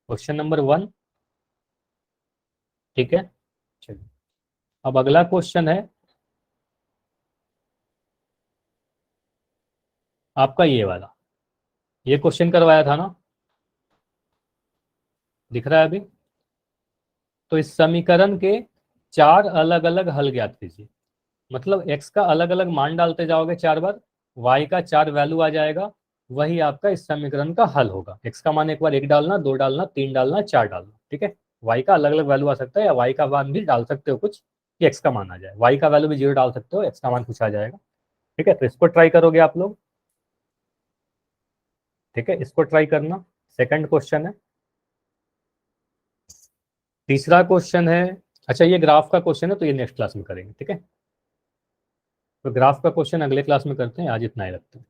S1: क्वेश्चन नंबर 1, ठीक है। चलिए अब अगला क्वेश्चन है आपका ये वाला। ये क्वेश्चन करवाया था ना, दिख रहा है अभी? तो इस समीकरण के 4 अलग अलग हल ज्ञात कीजिए। मतलब x का अलग अलग मान डालते जाओगे 4 बार, y का 4 वैल्यू आ जाएगा, वही आपका इस समीकरण का हल होगा। x का मान एक बार 1 डालना, 2 डालना, 3 डालना, 4 डालना, ठीक है। y का अलग अलग वैल्यू आ सकता है, या y का मान भी डाल सकते हो कुछ कि x का मान आ जाए। y का वैल्यू भी 0 डाल सकते हो, x का मान कुछ आ जाएगा, ठीक है। तो इसको ट्राई करोगे आप लोग, ठीक है, इसको ट्राई करना। सेकंड क्वेश्चन है। तीसरा क्वेश्चन है, अच्छा ये ग्राफ का क्वेश्चन है तो ये नेक्स्ट क्लास में करेंगे, ठीक है। तो ग्राफ का क्वेश्चन अगले क्लास में करते हैं, आज इतना ही रखते हैं।